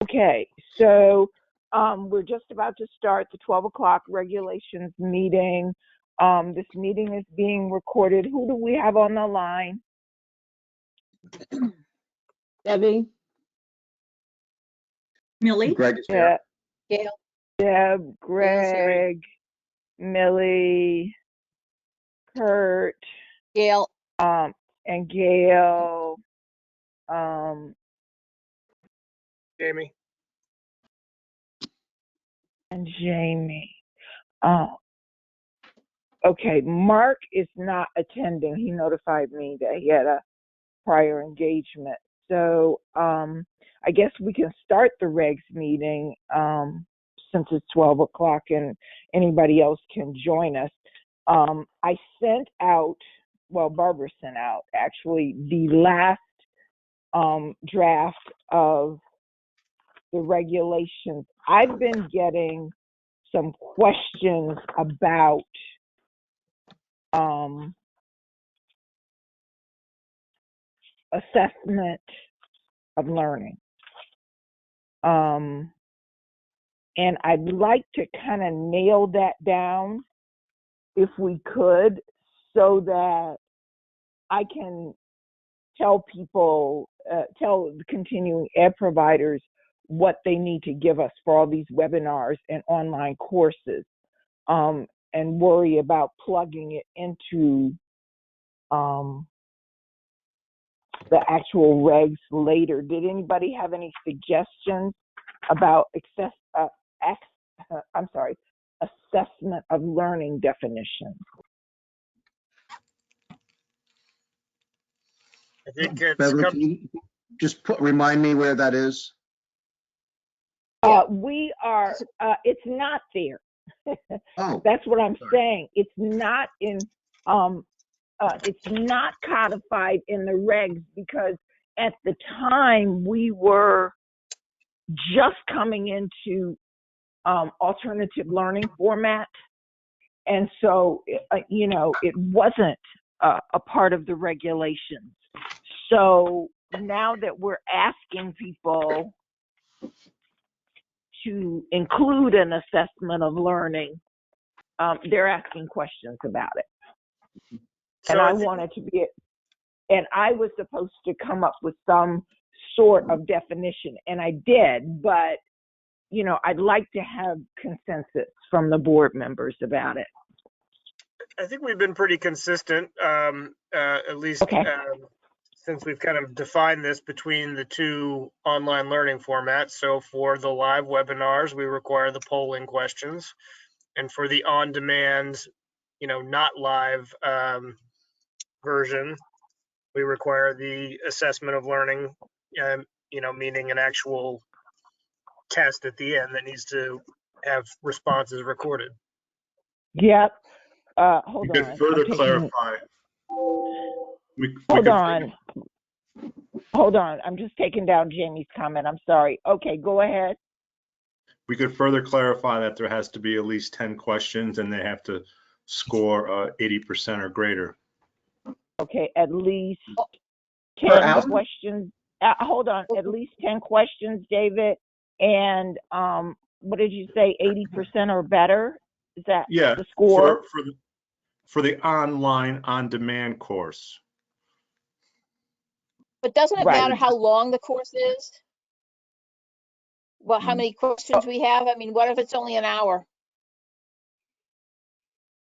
Okay, so we're just about to start the 12 o'clock regulations meeting. This meeting is being recorded. Who do we have on the line? Debbie, Millie? Greg is here. Gail, Deb, Greg, Millie, Kurt, Gail, and Gail, Jamie. and Jamie. Okay, Mark is not attending. He notified me that he had a prior engagement. So I guess we can start the regs meeting since it's 12 o'clock and anybody else can join us. I sent out, well, Barbara sent out actually the last draft of the regulations. I've been getting some questions about assessment of learning. And I'd like to kind of nail that down if we could, so that I can tell people, tell the continuing ed providers what they need to give us for all these webinars and online courses, and worry about plugging it into the actual regs later. Did anybody have any suggestions about assessment of learning definitions? I think it's Beverly, can you just remind me where that is? We are, it's not there. Oh, That's what I'm sorry. saying. It's not in, it's not codified in the regs, because at the time we were just coming into alternative learning format. And so, you know, it wasn't a part of the regulations. So now that we're asking people to include an assessment of learning, they're asking questions about it. And I wanted to be, and I was supposed to come up with some sort of definition, and I did, but, you know, I'd like to have consensus from the board members about it. I think we've been pretty consistent, at least since we've kind of defined this between the two online learning formats. So for the live webinars, we require the polling questions, and for the on-demand, you know, not live version, we require the assessment of learning, you know, meaning an actual test at the end that needs to have responses recorded. Yep. Hold We on. could further clarify. Hold on. I'm just taking down Jamie's comment. I'm sorry. Okay, go ahead. We could further clarify that there has to be at least 10 questions and they have to score 80% or greater. Okay, at least Per 10 hour? questions. Hold on. At least 10 questions, David. And what did you say? 80% or better? Is that the score? For the online on-demand course. but doesn't it Right. matter how long the course is? Well, how many questions we have? I mean, what if it's only an hour?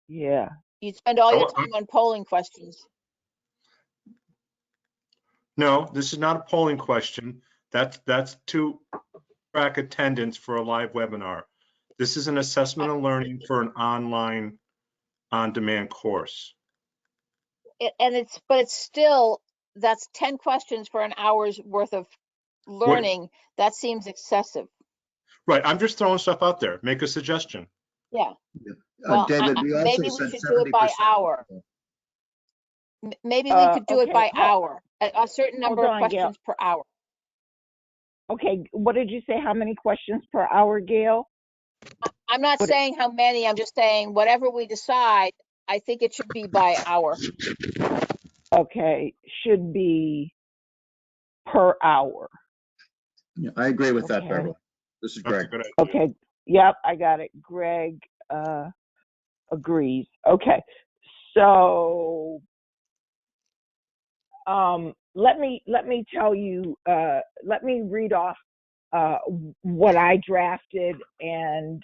Yeah. You'd spend all your time on polling questions. No, this is not a polling question. That's to track attendance for a live webinar. This is an assessment of learning for an online on-demand course. But it's still, that's 10 questions for an hour's worth of learning. That seems excessive. Right, I'm just throwing stuff out there. Make a suggestion. Yeah. Well, David, we also maybe we said should do it by 70%. hour. Maybe we could do it by okay. hour, a certain number of questions per hour. Okay, what did you say? How many questions per hour, Gail? I'm not saying how many, I'm just saying whatever we decide, I think it should be by hour. Okay, should be per hour. Yeah, I agree with that, Okay. Beverly. This is That's a Greg. good idea. Okay. Yep, I got it. Greg agrees. Okay. So let me tell you, let me read off what I drafted, and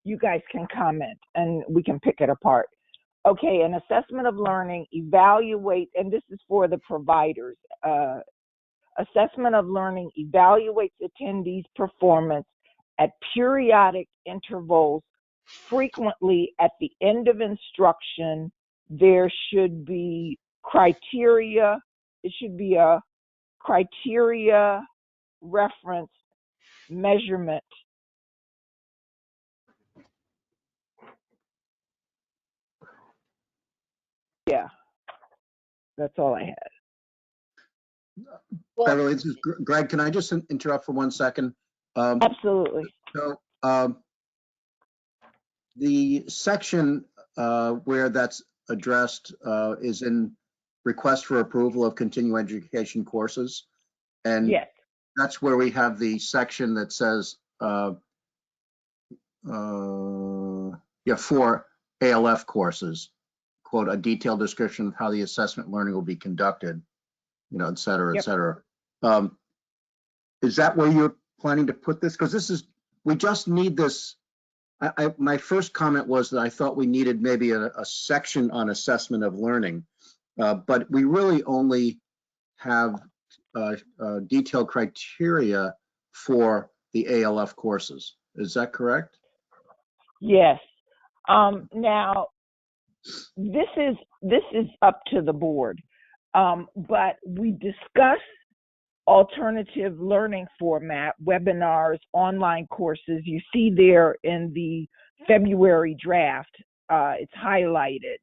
you guys can comment and we can pick it apart. Okay, an assessment of learning evaluates, and this is for the providers. Assessment of learning evaluates attendees' performance at periodic intervals. Frequently at the end of instruction, there should be criteria. It should be a criteria reference measurement. Yeah, that's all I had. Well, Beverly, this is Greg. Can I just interrupt for 1 second? Absolutely. So the section where that's addressed is in request for approval of continuing education courses. And Yes. that's where we have the section that says, for ALF courses, quote, a detailed description of how the assessment learning will be conducted, et cetera, et Yep. cetera. Is that where you're planning to put this? Because we just need this. My first comment was that I thought we needed maybe a section on assessment of learning, but we really only have detailed criteria for the ALF courses. Is that correct? Yes. Now, this is up to the board, but we discussed alternative learning format, webinars, online courses. You see there in the February draft, it's highlighted,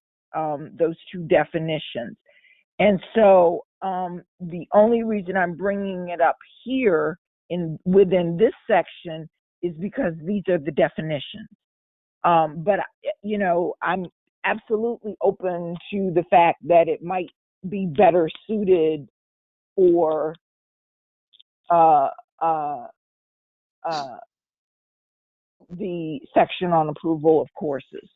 those two definitions. And so the only reason I'm bringing it up here within this section is because these are the definitions. But, I'm absolutely open to the fact that it might be better suited for the section on approval of courses.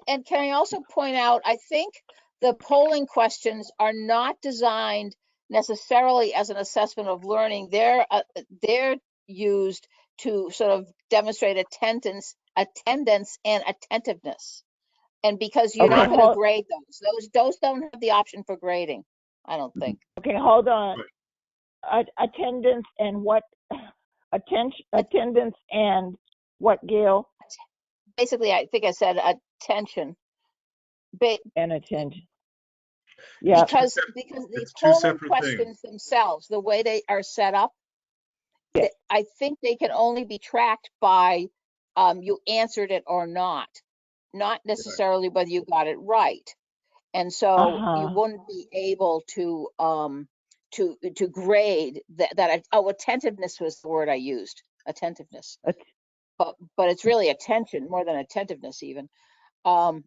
and can I also point out, I think the polling questions are not designed necessarily as an assessment of learning. They're used to sort of demonstrate attendance and attentiveness. And because you're not going to grade those don't have the option for grading, I don't think. Okay, hold on. Attendance and what? Attendance and what, Gail? Basically, I think I said attention. And attention. Yeah. Because these polling questions themselves, the way they are set up, yeah. I think they can only be tracked by you answered it or not necessarily whether you got it right. And so you wouldn't be able to grade that. Attentiveness was the word I used. Attentiveness, but it's really attention more than attentiveness even. But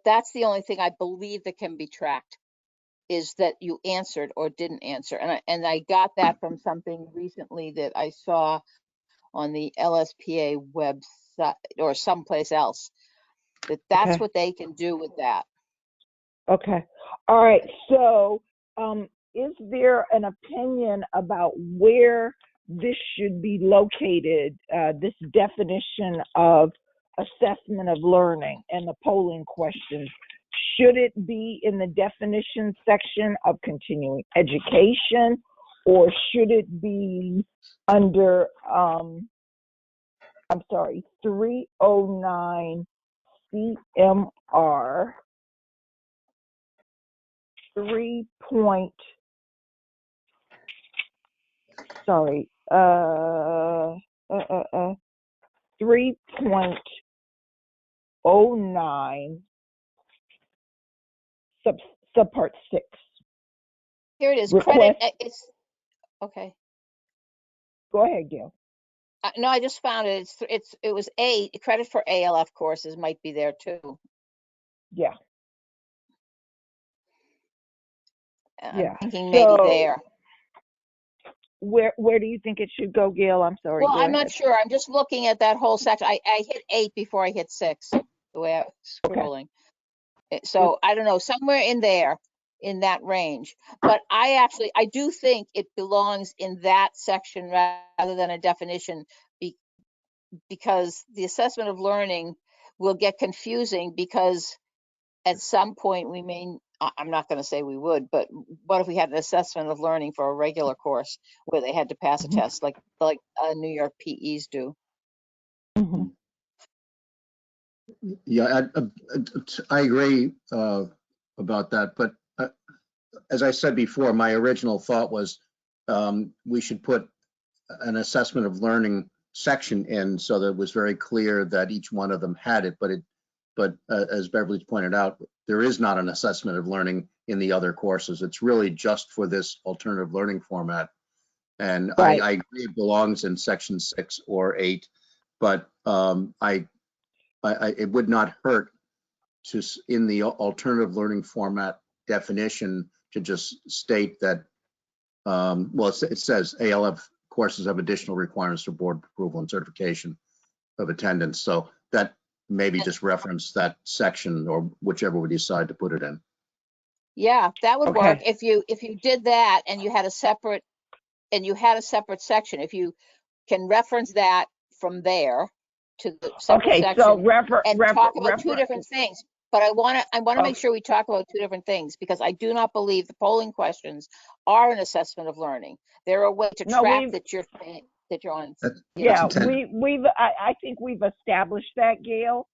that's the only thing I believe that can be tracked, is that you answered or didn't answer. And I got that from something recently that I saw on the LSPA website or someplace else. That's what they can do with that. Okay. All right. So, is there an opinion about where this should be located, this definition of assessment of learning and the polling questions? Should it be in the definition section of continuing education, or should it be under, 309 CMR 3.09 subpart 6. Here it is. Request. Credit. It's okay. Go ahead, Gail. No, I just found it. It was credit for ALF courses might be there too. Yeah. I'm Yeah. thinking maybe So there. where do you think it should go, Gail? I'm sorry. Well, Go I'm not ahead. sure. I'm just looking at that whole section. I hit 8 before I hit 6, the way I was Okay. scrolling. So I don't know, somewhere in there, in that range. But I do think it belongs in that section rather than a definition, because the assessment of learning will get confusing, because at some point we may, I'm not going to say we would, but what if we had an assessment of learning for a regular course where they had to pass a Mhm. test like New York PEs do? Mhm. Yeah, I agree about that. But as I said before, my original thought was we should put an assessment of learning section in so that it was very clear that each one of them had it. But as Beverly's pointed out, there is not an assessment of learning in the other courses. It's really just for this alternative learning format. And Right. I agree it belongs in section 6 or 8, but it would not hurt to, in the alternative learning format definition, to just state that, well, it says ALF courses have additional requirements for board approval and certification of attendance. So that maybe just reference that section or whichever we decide to put it in. Yeah, that would work Okay. if you did that and you had a separate section. If you can reference that from there to the separate Okay. So section and talk about two refer. different things. But I want to Oh, make sure we talk about two different things, because I do not believe the polling questions are an assessment of learning. They're a way to no, track that you're on. That's Yeah. intended. I think we've established that, Gail.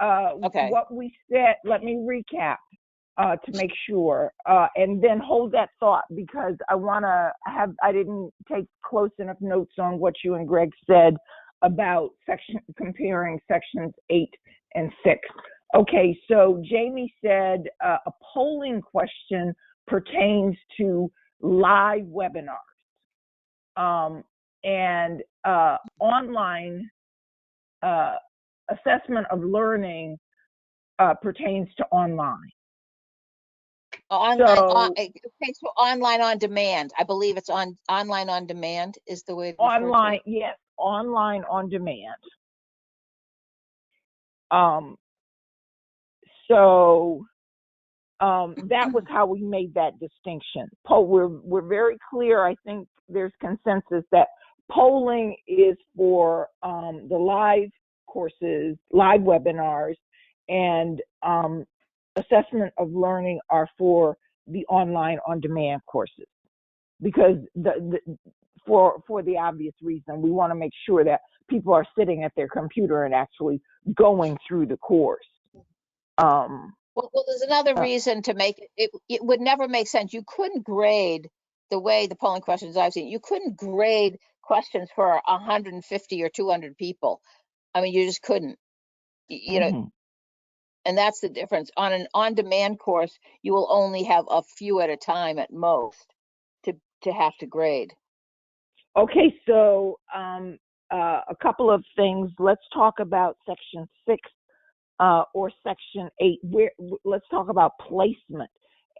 Okay. What we said. Let me recap to make sure, and then hold that thought, because I didn't take close enough notes on what you and Greg said about comparing sections 8 and 6. Okay, so Jamie said a polling question pertains to live webinars, and online assessment of learning pertains to online. So online on demand. I believe it's online on demand is the way to refer to it. Yes, online on demand. So that was how we made that distinction. We're very clear. I think there's consensus that polling is for the live courses, live webinars, and assessment of learning are for the online on demand courses, because for the obvious reason, we want to make sure that people are sitting at their computer and actually going through the course. Well, there's another reason to make it. It would never make sense. You couldn't grade the way the polling questions I've seen. You couldn't grade questions for 150 or 200 people. I mean, you just couldn't. You know, and that's the difference. On an on-demand course, you will only have a few at a time at most to have to grade. Okay, so a couple of things. Let's talk about section 6 or section 8. Let's talk about placement,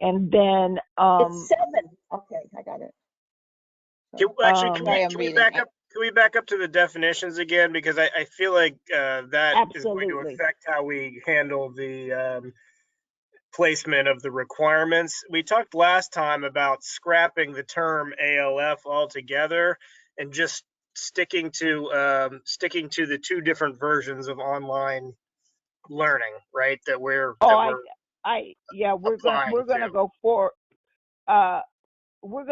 and then it's 7. Okay, I got it. Can we back up to the definitions again, because I feel like that absolutely is going to affect how we handle the placement of the requirements. We talked last time about scrapping the term ALF altogether and just sticking to the two different versions of online learning, right? We're gonna go for we're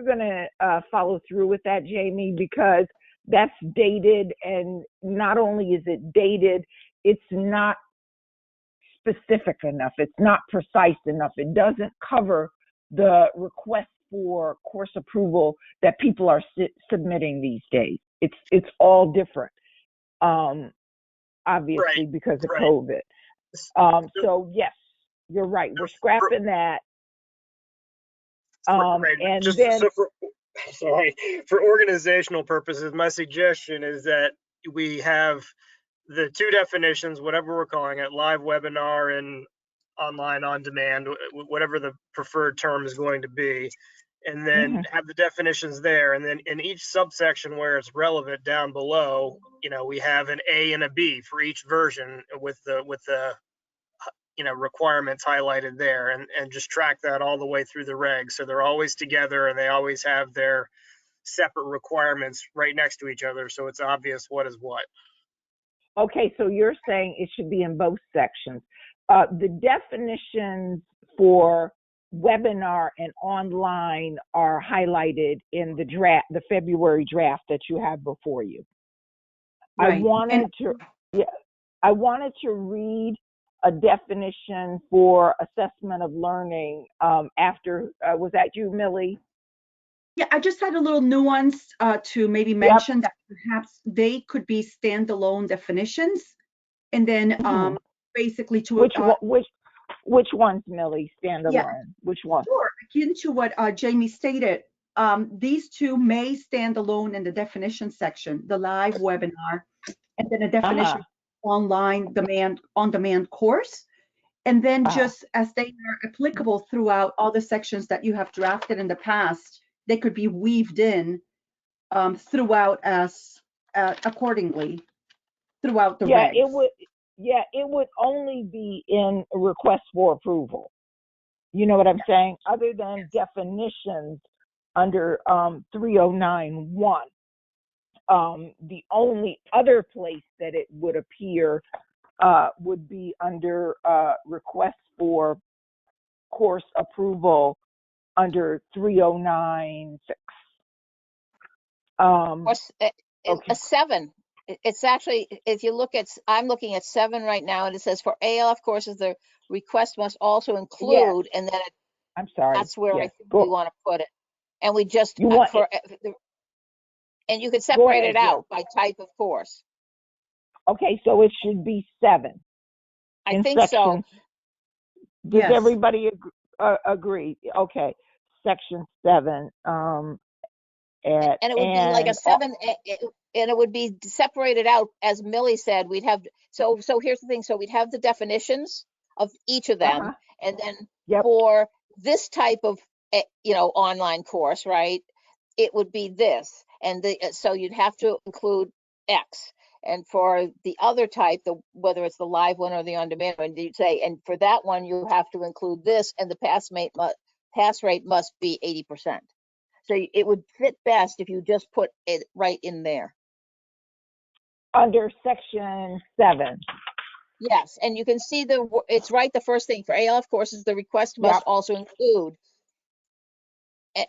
gonna follow through with that, Jamie, because that's dated, and not only is it dated, it's not specific enough. It's not precise enough. It doesn't cover the request for course approval that people are submitting these days. It's all different, obviously, because of COVID. So yes, you're right. We're scrapping that. And just then, for organizational purposes, my suggestion is that we have the two definitions, whatever we're calling it, live webinar and online on demand, whatever the preferred term is going to be, and then have the definitions there. And then in each subsection where it's relevant down below, we have an A and a B for each version with the requirements highlighted there, and just track that all the way through the regs. So they're always together and they always have their separate requirements right next to each other. So it's obvious what is what. Okay, so you're saying it should be in both sections. The definitions for webinar and online are highlighted in the February draft that you have before you. Right. I wanted to read a definition for assessment of learning after, was that you, Millie? Yeah, I just had a little nuance to maybe mention that perhaps they could be standalone definitions, and then basically to which ones, Millie? Standalone. Yeah, which one? sure. Akin to what Jamie stated, these two may stand alone in the definition section, the live webinar, and then a definition online on-demand course. And then just as they are applicable throughout all the sections that you have drafted in the past, they could be weaved in throughout as accordingly throughout the regs. It would only be in a request for approval. You know what I'm saying? Other than definitions under 309.1. The only other place that it would appear would be under request for course approval under 309.6. A 7. It's actually, if you look at, I'm looking at 7 right now, and it says for ALF courses, the request must also include, and then I'm sorry. That's where I think we want to put it. And we just, and you can separate it out by type of course. Okay, so it should be 7. I think so. Does everybody agree? Okay, section 7. And it would be like a 7, and it would be separated out, as Millie said. We'd have, so here's the thing. So we'd have the definitions of each of them, and then for this type of, online course, right? It would be this, and so you'd have to include X. And for the other type, whether it's the live one or the on-demand one, you'd say, and for that one, you have to include this, and the pass rate must be 80%. So it would fit best if you just put it right in there. Under section 7. Yes, and you can see it's right, the first thing for ALF courses, the request must also include,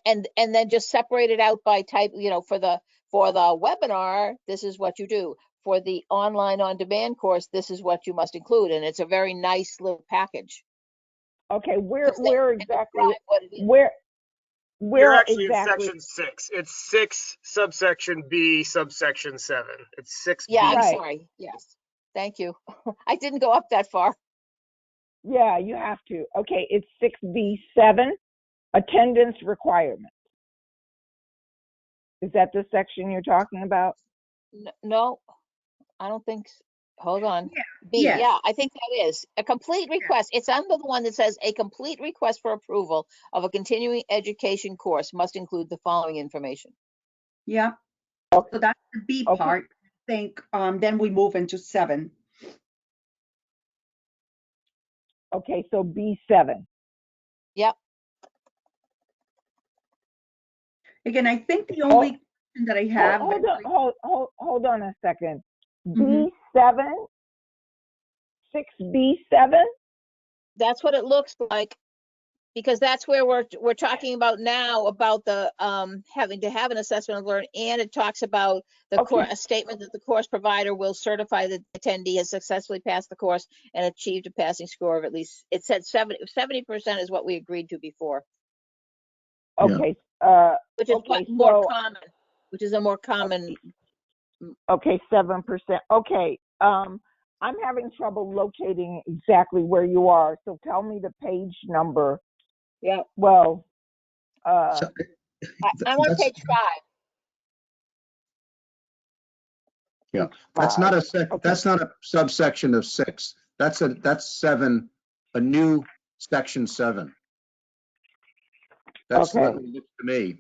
and then just separate it out by type. For the webinar, this is what you do. For the online on-demand course, this is what you must include, and it's a very nice little package. Okay, where exactly? You're actually exactly in section 6. It's 6 subsection B subsection 7. It's 6B. Yeah, I'm sorry. Yes, thank you. I didn't go up that far. Yeah, you have to. Okay, it's 6B7, attendance requirements. Is that the section you're talking about? No, I don't think so. Hold on. Yeah, I think that is a complete request. It's under the one that says a complete request for approval of a continuing education course must include the following information. Yeah. So that's the B part. I think then we move into 7. Okay, so B7. Yep. Again, I think the only question that I have. Hold on a second. B7, 6B7. That's what it looks like, because that's where we're talking about now about the having to have an assessment of learning, and it talks about a statement that the course provider will certify that the attendee has successfully passed the course and achieved a passing score of at least, it said 70% is what we agreed to before. Okay. Which is more common. Which is a more common. Okay, 7%. Okay. I'm having trouble locating exactly where you are, so tell me the page number. Yeah. Well, I'm on page 5. Yeah, that's not a subsection of 6. That's 7 a new section 7. That's Okay. what it looks to me.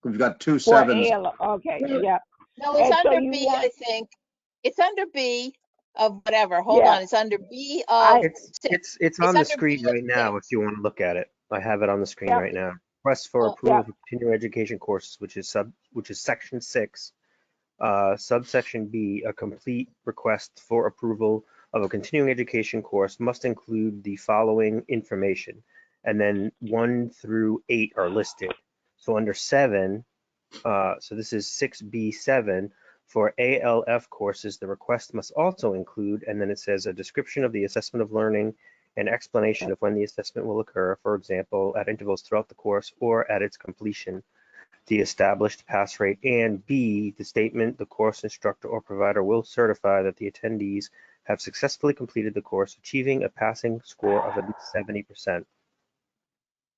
We've got 2 For 7s. AL, okay, yeah. No, it's And so under you B, want, I think. It's under B of whatever. Hold yeah, on. It's under B I, of It's 6. it's It's on the under screen B of right now 6. if you want to look at it. I have it on the screen yep, right now. Request for Oh, approval yep, for continuing education courses, which is section 6, subsection B. A complete request for approval of a continuing education course must include the following information, and then 1 through 8 are listed. So under 7, so this is 6B7. For ALF courses, the request must also include, and then it says, a description of the assessment of learning and explanation of when the assessment will occur, for example, at intervals throughout the course or at its completion, the established pass rate, and B, the statement the course instructor or provider will certify that the attendees have successfully completed the course, achieving a passing score of at least 70%.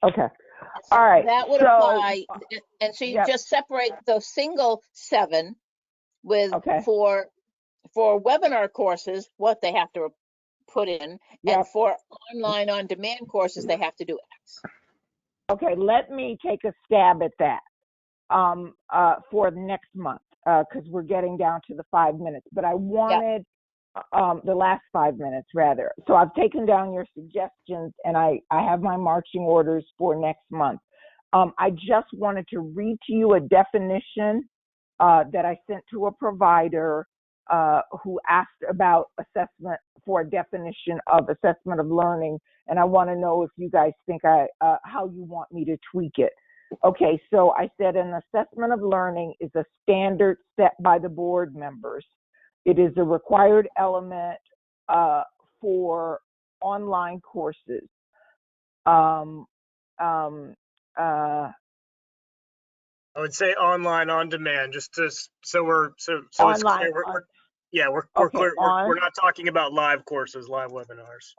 okay, all right. that would So, apply. And so you yep, just separate those single 7 with okay, for webinar courses, what they have to put in, and yep. for online on demand courses, they have to do X. Okay, let me take a stab at that for next month because we're getting down to the 5 minutes. But I wanted the last 5 minutes rather. So I've taken down your suggestions and I have my marching orders for next month. I just wanted to read to you a definition that I sent to a provider who asked about assessment for a definition of assessment of learning. And I want to know if you guys think how you want me to tweak it. Okay, so I said an assessment of learning is a standard set by the board members. It is a required element for online courses. I would say online on demand, just to, so it's Online, clear. We're okay, clear. We're not talking about live courses, live webinars.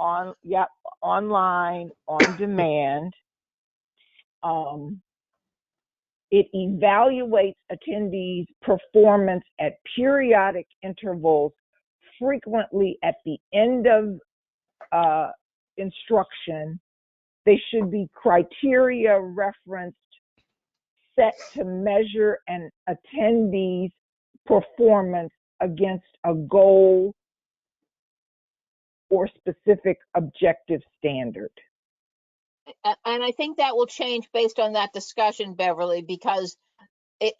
Online on demand. It evaluates attendees' performance at periodic intervals, frequently at the end of instruction. They should be criteria referenced, set to measure an attendee's performance against a goal or specific objective standard. And I think that will change based on that discussion, Beverly, because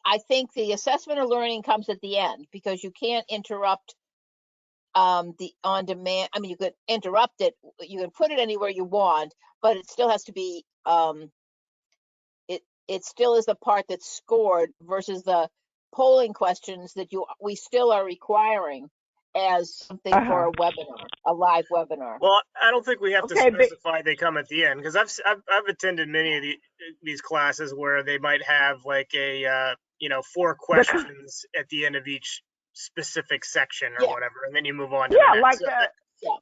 I think the assessment of learning comes at the end, because you can't interrupt the on demand. I mean, you could interrupt it, you can put it anywhere you want, but it still has to be it still is the part that's scored versus the polling questions that we still are requiring as something for a webinar, a live webinar. Well, I don't think we have to specify they come at the end, because I've attended many of these classes where they might have like a 4 questions at the end of each specific section or whatever, and then you move on to the next.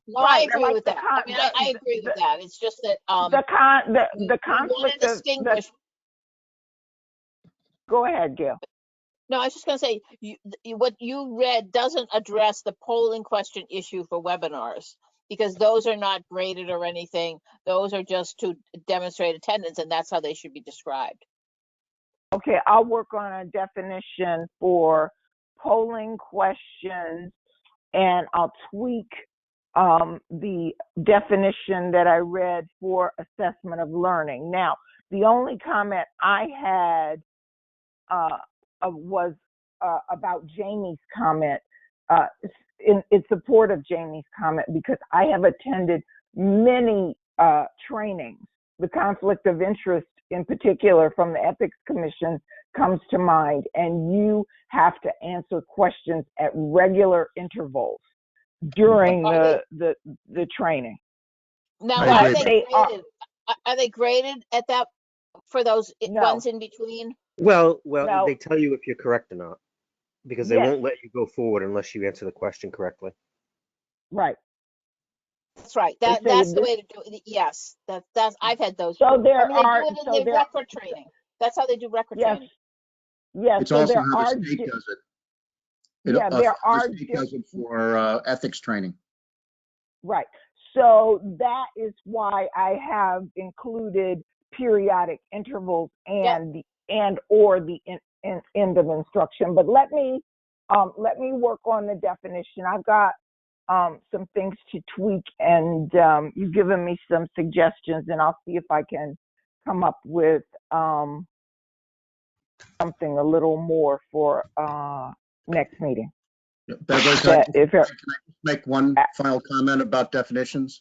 No, I agree with that. I mean, I agree with that. It's just that the conflict of distinguish. Go ahead, Gail. No, I was just going to say, what you read doesn't address the polling question issue for webinars, because those are not graded or anything. Those are just to demonstrate attendance, and that's how they should be described. Okay, I'll work on a definition for polling questions, and I'll tweak the definition that I read for assessment of learning. Now, the only comment I had was about Jamie's comment, in support of Jamie's comment, because I have attended many trainings. The conflict of interest in particular from the Ethics Commission comes to mind, and you have to answer questions at regular intervals during the training. Now, are they graded at that for those ones in between? Well, they tell you if you're correct or not, because they Yes. won't let you go forward unless you answer the question correctly. Right. That's right. That's the way to do it. Yes, that's I've had those. So there they do it in the record training. That's how they do record training. Yes. It's also how the state does it. There are. The state does it for ethics training. Right. So that is why I have included periodic intervals and or the end of instruction. But let me work on the definition. I've got some things to tweak, and you've given me some suggestions, and I'll see if I can come up with something a little more for next meeting. Beverly, can I just make one final comment about definitions?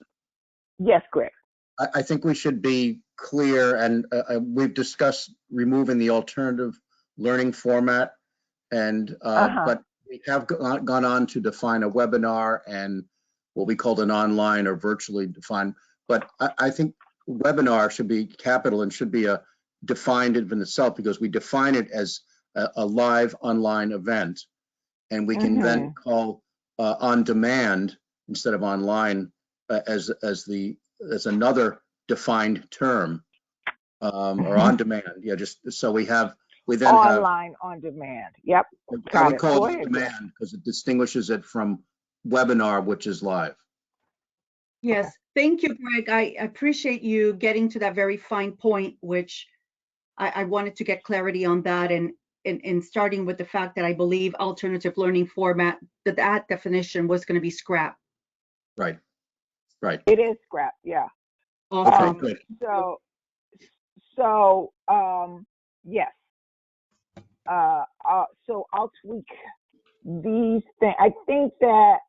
Yes, Greg. I think we should be clear, and we've discussed removing the alternative learning format, and but we have gone on to define a webinar and what we called an online or virtually defined. But I think webinar should be capital and should be defined in itself, because we define it as a live online event, and we can then call on demand instead of online as another defined term, or on demand. Yeah, just so we then online on demand. Yep. I would call it on demand because it distinguishes it from webinar, which is live. Yes, thank you, Greg. I appreciate you getting to that very fine point, which I wanted to get clarity on that, and starting with the fact that I believe alternative learning format, that definition was going to be scrapped. Right. Right. It is scrapped. Yeah. Awesome. Okay, good. So yes. So I'll tweak these things. I think that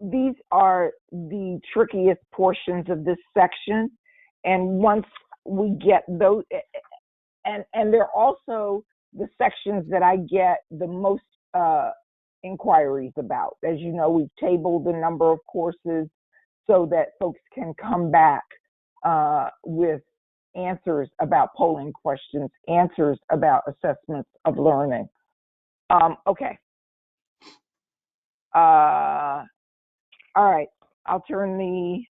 these are the trickiest portions of this section, and once we get those, and they're also the sections that I get the most inquiries about. As you know, we've tabled the number of courses so that folks can come back with answers about polling questions, answers about assessments of learning. Okay. All right. I'll turn the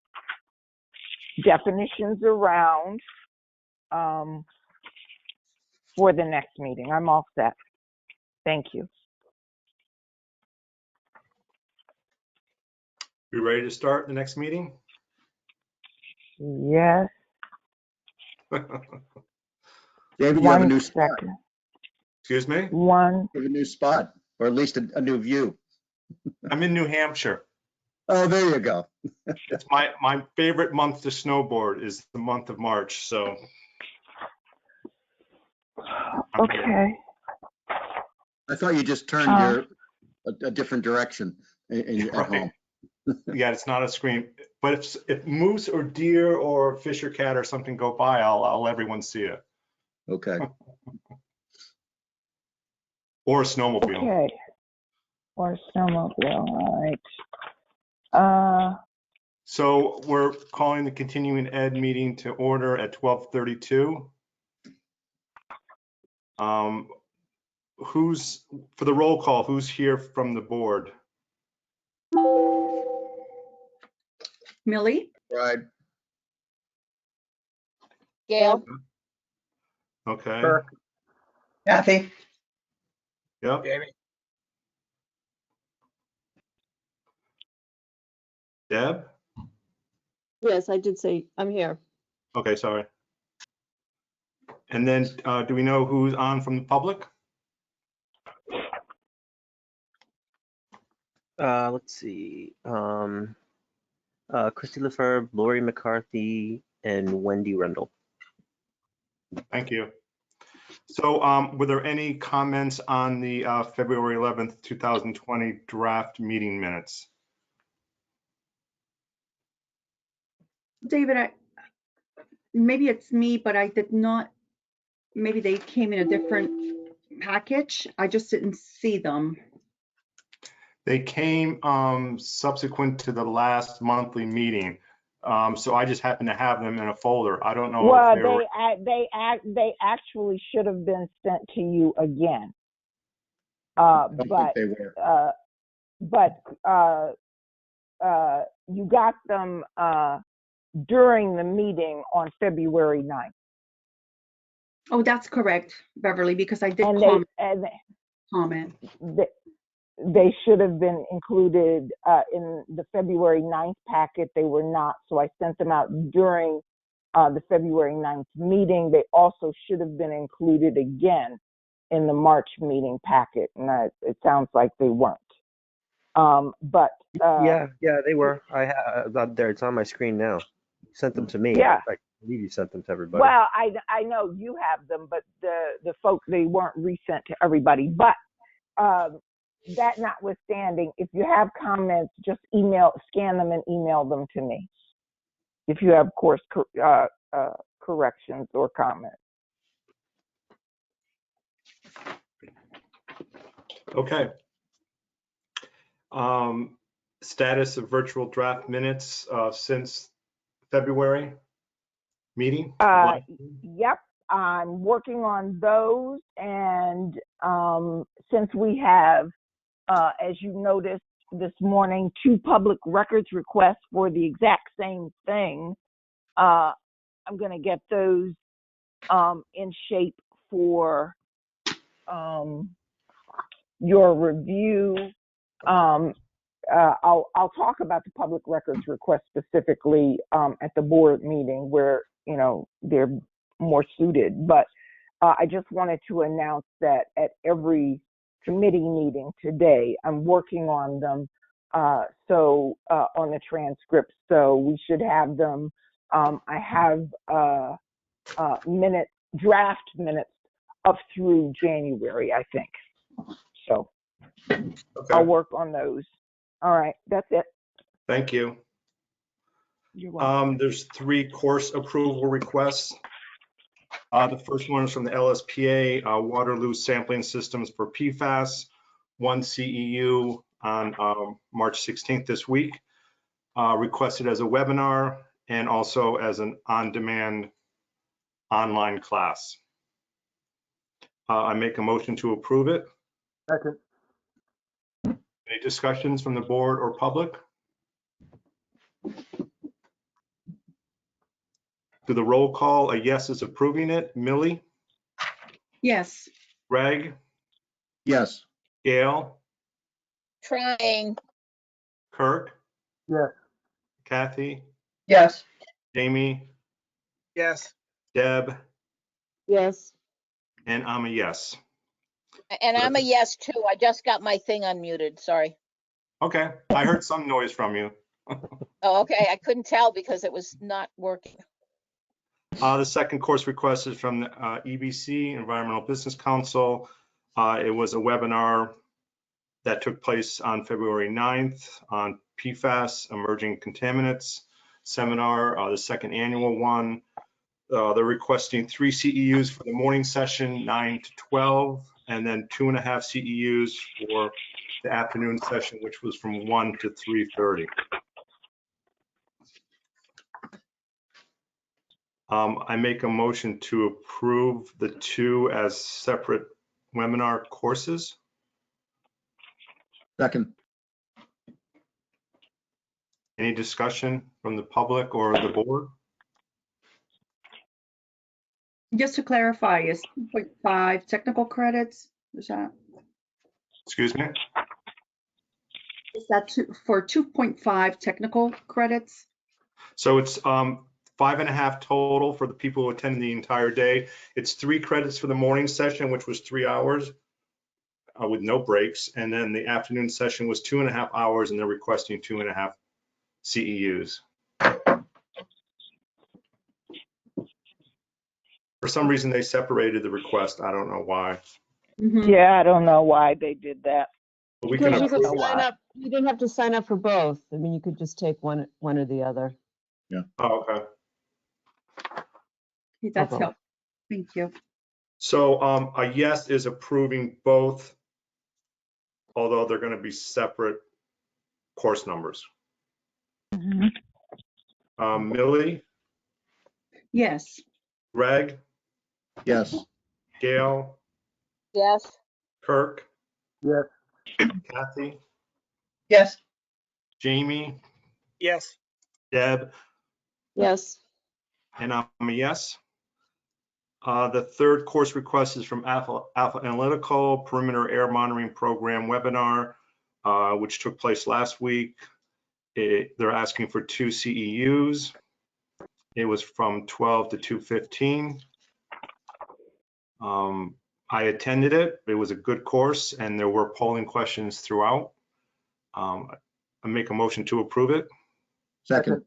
definitions around for the next meeting. I'm all set. Thank you. You ready to start the next meeting? Yes. David, you have a new spot. Excuse me? You have a new spot, or at least a new view. I'm in New Hampshire. Oh, there you go. It's my favorite month to snowboard is the month of March, so. Okay. I thought you just turned a different direction at right. home. Yeah, it's not a screen, but if moose or deer or fish or cat or something go by, I'll let everyone see it. Okay. Or a snowmobile. Okay. Or a snowmobile. All right. So we're calling the continuing ed meeting to order at 12:32. Who's, for the roll call, who's here from the board? Millie? Right. Gail? Okay. Burke. Kathy. Yep. Jamie? Deb? Yes, I did say I'm here. Okay, sorry. And then do we know who's on from the public? Let's see. Christy Lefebvre, Lori McCarthy, and Wendy Rendell. Thank you. So were there any comments on the February 11th, 2020 draft meeting minutes? David, maybe it's me, but I did not, maybe they came in a different package. I just didn't see them. They came subsequent to the last monthly meeting. So I just happen to have them in a folder. I don't know Well, if they were... they actually should have been sent to you again. I don't think they were. You got them during the meeting on February 9th. Oh, that's correct, Beverly, because I did comment. they should have been included in the February 9th packet. They were not, so I sent them out during the February 9th meeting. They also should have been included again in the March meeting packet, and it sounds like they weren't. But Yeah, they were. I have there. It's on my screen now. You sent them to me. Yeah. I believe you sent them to everybody. Well, I know you have them, but the folks, they weren't resent to everybody. But that notwithstanding, if you have comments, just scan them and email them to me. If you have course corrections or comments. Okay. Status of virtual draft minutes since February meeting? Yep, I'm working on those, and since we have, as you noticed this morning, 2 public records requests for the exact same thing, I'm going to get those in shape for your review. I'll talk about the public records request specifically at the board meeting where, you know, they're more suited. But I just wanted to announce that at every committee meeting today, I'm working on them. On the transcripts, so we should have them. I have draft minutes up through January, I think. So Okay. I'll work on those. All right, that's it. Thank you. You're welcome. There's 3 course approval requests. The first one is from the LSPA, Waterloo Sampling Systems for PFAS, 1 CEU on March 16th this week, requested as a webinar and also as an on-demand online class. I make a motion to approve it. Second. Any discussions from the board or public? To the roll call, a yes is approving it. Millie? Yes. Greg? Yes. Gail? Trying. Kirk? Yes. Kathy? Yes. Jamie? Yes. Deb? Yes. And I'm a yes. And I'm a yes too. I just got my thing unmuted. Sorry. Okay, I heard some noise from you. Oh, okay. I couldn't tell because it was not working. The second course request is from the EBC, Environmental Business Council. It was a webinar that took place on February 9th on PFAS, emerging contaminants seminar, the second annual one. They're requesting 3 CEUs for the morning session, 9 to 12, and then 2.5 CEUs for the afternoon session, which was from 1 to 3:30. I make a motion to approve the 2 as separate webinar courses. Second. Any discussion from the public or the board? Just to clarify, is 2.5 technical credits? Is Excuse me? that for 2.5 technical credits? So it's 5.5 total for the people who attend the entire day. It's 3 credits for the morning session, which was 3 hours with no breaks. And then the afternoon session was 2.5 hours, and they're requesting 2.5 CEUs. For some reason, they separated the request. I don't know why. Mhm. Yeah, I don't know why they did that. But we can Because you could approve. sign up, you didn't have to sign up for both. I mean, you could just take one or the other. Oh, okay. Okay, that's Okay. helpful. Thank you. So a yes is approving both, although they're going to be separate course numbers. Millie, Yes. Greg, Yes. Gail, Yes. Kirk, Yes. Kathy, Yes. Jamie, Yes. Deb, Yes. and I'm a yes. The third course request is from Alpha Analytical Perimeter Air Monitoring Program webinar, which took place last week. They're asking for 2 CEUs. It was from 12 to 2:15. I attended it. It was a good course, and there were polling questions throughout. I make a motion to approve it. Second.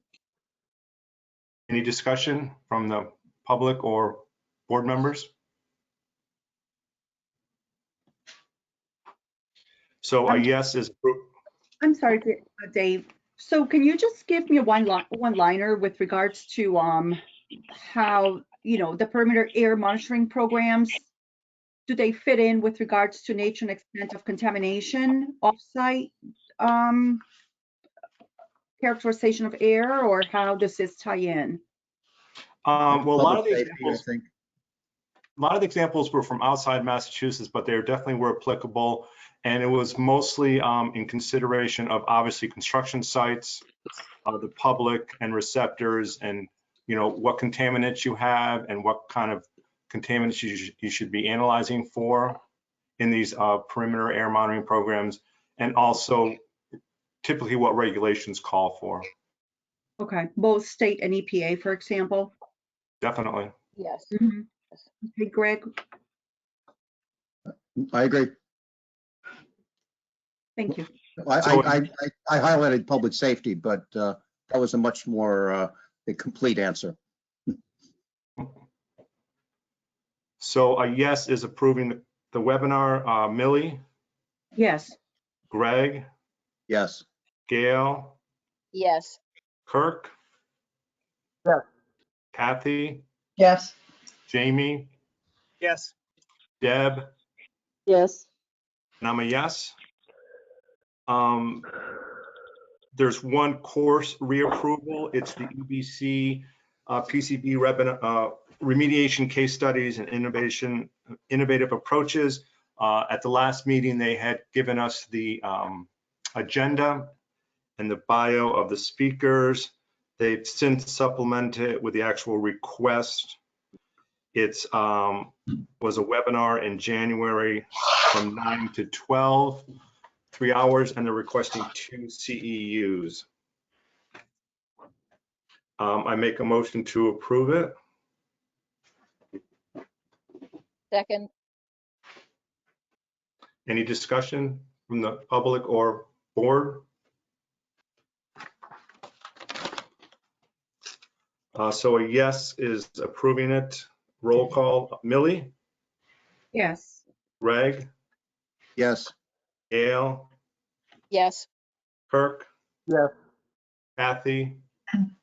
Any discussion from the public or board members? So a yes is approved. I'm sorry, Dave. So can you just give me a one-liner with regards to how, the perimeter air monitoring programs, do they fit in with regards to nature and extent of contamination offsite characterization of air, or how does this tie in? Well, a lot of the Public safety, I examples, think. a lot of the examples were from outside Massachusetts, but they definitely were applicable. And it was mostly in consideration of obviously construction sites, the public and receptors, and what contaminants you have and what kind of contaminants you should be analyzing for in these perimeter air monitoring programs, and also typically what regulations call for. Okay, both state and EPA, for example. Definitely. Yes. Okay, Greg, I agree. thank you. I So- highlighted public safety, but that was a much more a complete answer. So a yes is approving the webinar. Millie, Yes. Greg, Yes. Gail, Yes. Kirk, Yes. Kathy, Yes. Jamie, Yes. Deb, Yes. and I'm a yes. There's one course reapproval. It's the EBC PCB remediation case studies and innovative approaches. At the last meeting, they had given us the agenda and the bio of the speakers. They've since supplemented it with the actual request. It's was a webinar in January from 9 to 12, 3 hours, and they're requesting 2 CEUs. I make a motion to approve it. Second. Any discussion from the public or board? So a yes is approving it. Roll call. Millie, Yes. Greg, Yes. Gail, Yes. Kirk, Yes. Kathy,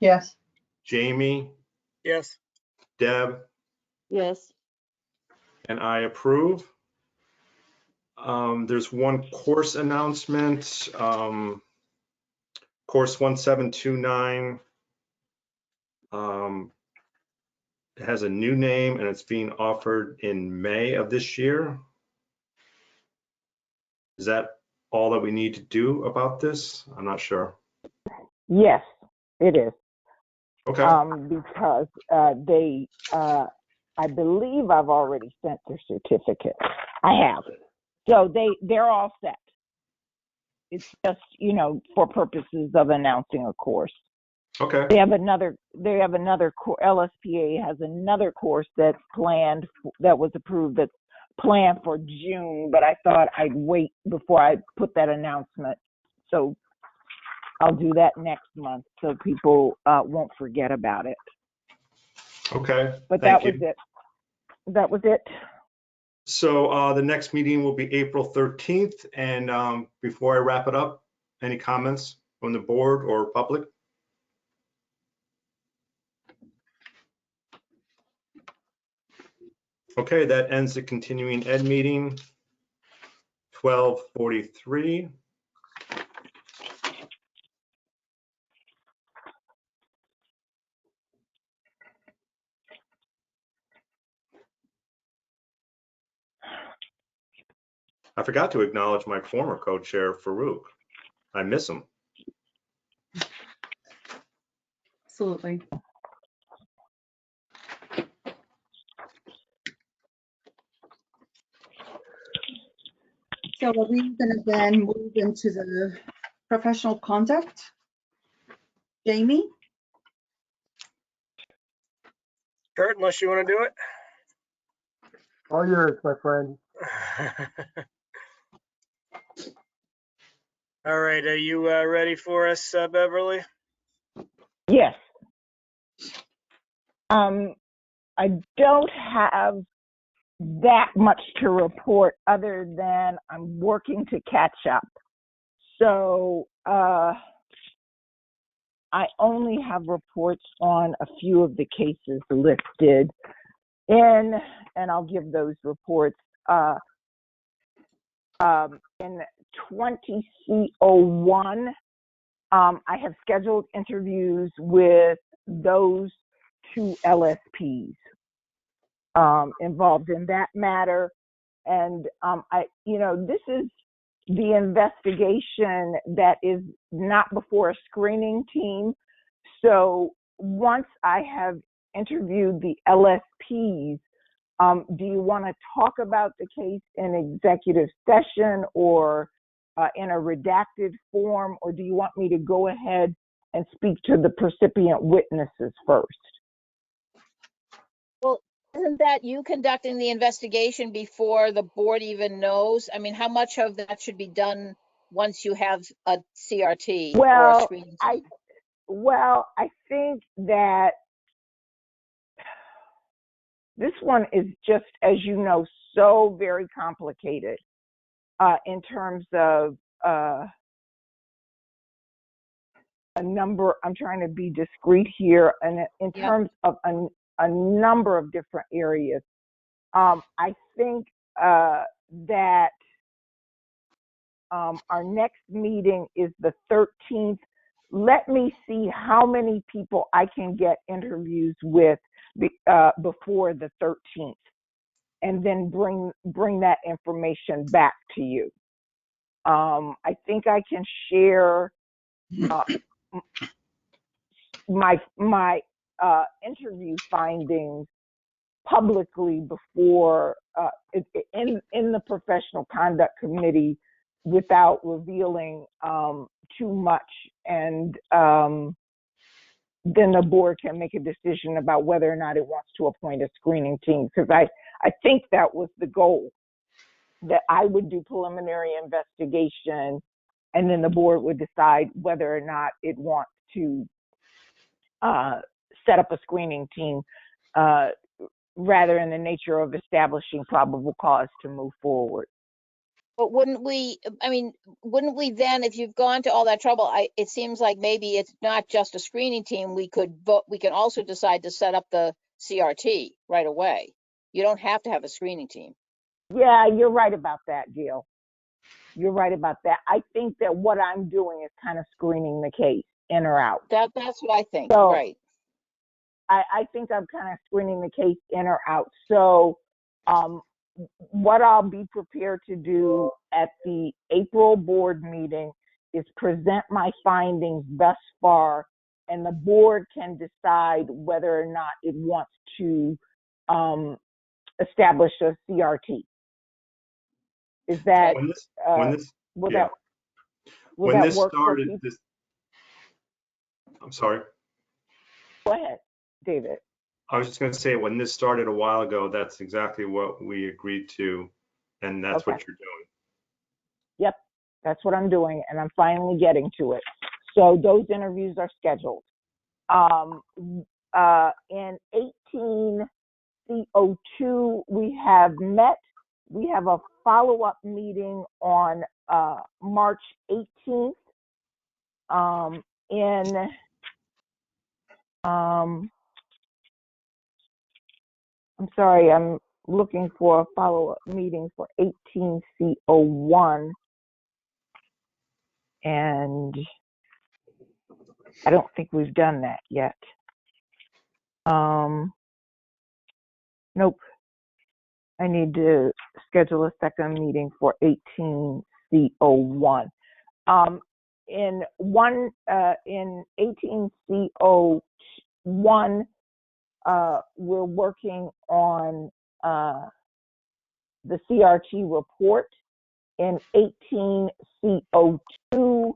Yes. Jamie, Yes. Deb, Yes. and I approve. There's one course announcement. Course 1729. It has a new name and it's being offered in May of this year. Is that all that we need to do about this? I'm not sure. Yes, it is. Okay. Because they, I believe I've already sent their certificate. I have. So they're all set. It's just, for purposes of announcing a course. Okay. They have another LSPA has another course that's planned, that was approved, that's planned for June, but I thought I'd wait before I put that announcement. So I'll do that next month so people won't forget about it. Okay. But Thank that you. was it. That was it. So the next meeting will be April 13th. And before I wrap it up, any comments from the board or public? Okay, that ends the continuing ed meeting. 12:43. I forgot to acknowledge my former co-chair, Farouk. I miss him. Absolutely. So are we gonna then move into the professional conduct? Jamie? Kurt, unless you want to do it. All yours, my friend. All right, are you ready for us, Beverly? Yes. I don't have that much to report other than I'm working to catch up. So I only have reports on a few of the cases listed in, and I'll give those reports. In 20C01, I have scheduled interviews with those two LSPs involved in that matter. And this is the investigation that is not before a screening team. So once I have interviewed the LSPs, do you want to talk about the case in executive session or in a redacted form, or do you want me to go ahead and speak to the percipient witnesses first? Well, isn't that you conducting the investigation before the board even knows? I mean, how much of that should be done once you have a CRT or a Well, screening I think that this one is just, as you know, so very complicated in terms of a number. I'm trying to be discreet here, and in terms of a number of different areas. I think that our next meeting is the 13th. Let me see how many people I can get interviews with before the 13th, and then bring that information back to you. I think I can share my interview findings publicly before in the professional conduct committee without revealing too much, and then the board can make a decision about whether or not it wants to appoint a screening team, because I think that was the goal, that I would do preliminary investigation and then the board would decide whether or not it wants to set up a screening team rather in the nature of establishing probable cause to move forward. But wouldn't we then, if you've gone to all that trouble, it seems like maybe it's not just a screening team. We can also decide to set up the CRT right away. You don't have to have a screening team. Yeah, you're right about that, Jill. You're right about that. I think that what I'm doing is kind of screening the case in or out. That's what I think, so, right. I think I'm kind of screening the case in or out. So what I'll be prepared to do at the April board meeting is present my findings thus far, and the board can decide whether or not it wants to establish a CRT. Is that, will that work for people? I'm sorry. Go ahead, David. I was just going to say, when this started a while ago, that's exactly what we agreed to, and that's what you're doing. Yep, that's what I'm doing, and I'm finally getting to it. So those interviews are scheduled. In 18C02, we have met. We have a follow-up meeting on March 18th. I'm sorry, I'm looking for a follow-up meeting for 18C01. And I don't think we've done that yet. Nope. I need to schedule a second meeting for 18C01. In 18C01, we're working on the CRT report, in 18CO2.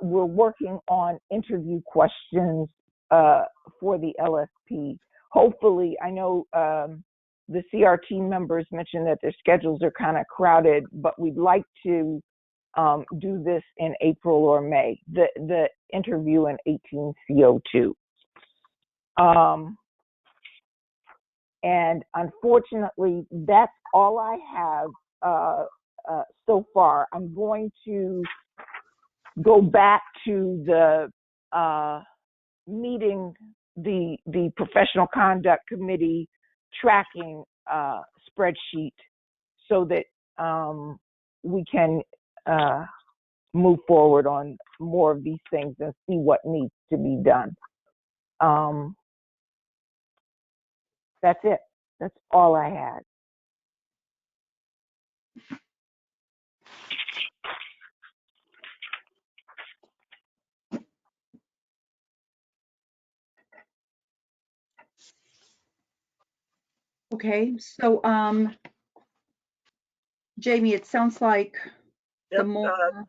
We're working on interview questions for the LSP. Hopefully, I know the CRT members mentioned that their schedules are kind of crowded, but we'd like to do this in April or May, the interview in 18CO2. And unfortunately, that's all I have so far. I'm going to go back to the meeting, the professional conduct committee tracking spreadsheet so that we can move forward on more of these things and see what needs to be done. That's it. That's all I had. Okay, so Jamie, it sounds like the Yep. more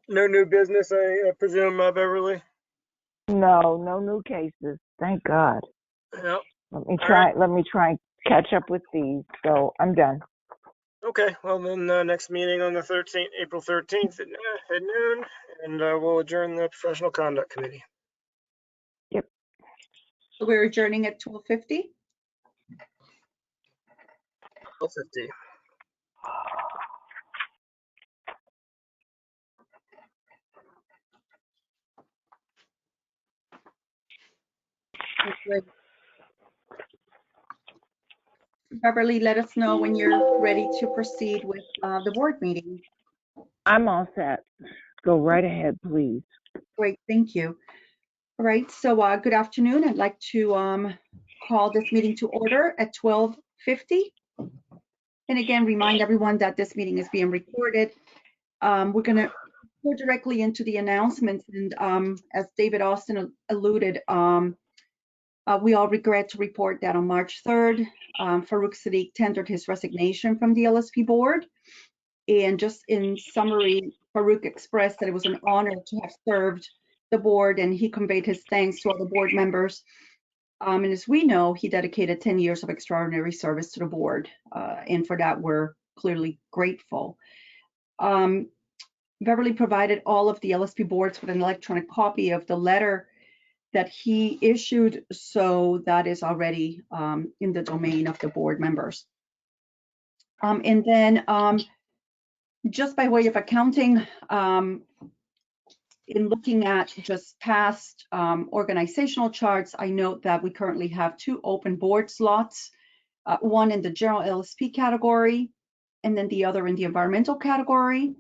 No new business, I presume, Beverly? No new cases. Thank God. Yep. Let me try and catch up with these. So I'm done. Okay, well then next meeting on the 13th, April 13th at noon, and we'll adjourn the professional conduct committee. Yep. we're adjourning at 12:50. 12:50. Beverly, let us know when you're ready to proceed with the board meeting. I'm all set. Go right ahead, please. Great, thank you. All right, so good afternoon. I'd like to call this meeting to order at 12:50. And again, remind everyone that this meeting is being recorded. We're going to go directly into the announcements. And as David Austin alluded, we all regret to report that on March 3rd, Farouk Sadiq tendered his resignation from the LSP board. And just in summary, Farouk expressed that it was an honor to have served the board, and he conveyed his thanks to all the board members. And as we know, he dedicated 10 years of extraordinary service to the board. And for that, we're clearly grateful. Beverly provided all of the LSP boards with an electronic copy of the letter that he issued, so that is already in the domain of the board members. And then just by way of accounting, in looking at just past organizational charts, I note that we currently have 2 open board slots, one in the general LSP category, and then the other in the environmental category.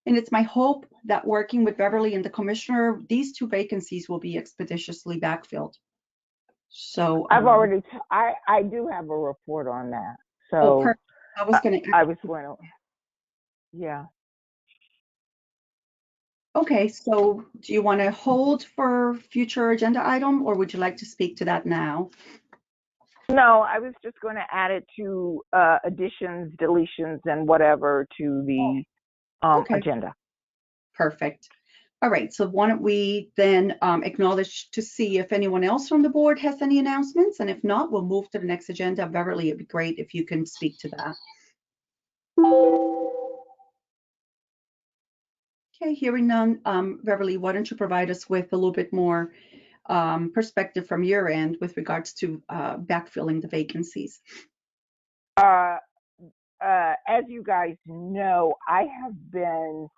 And it's my hope that working with Beverly and the commissioner, these 2 vacancies will be expeditiously backfilled. So I've already, I do have a report on that. So I was going to, yeah. Okay, so do you want to hold for future agenda item, or would you like to speak to that now? No, I was just going to add it to additions, deletions, and whatever to the agenda. Perfect. All right, so why don't we then acknowledge to see if anyone else from the board has any announcements, and if not, we'll move to the next agenda. Beverly, it'd be great if you can speak to that. Okay, hearing none, Beverly, why don't you provide us with a little bit more perspective from your end with regards to backfilling the vacancies? As you guys know, I have been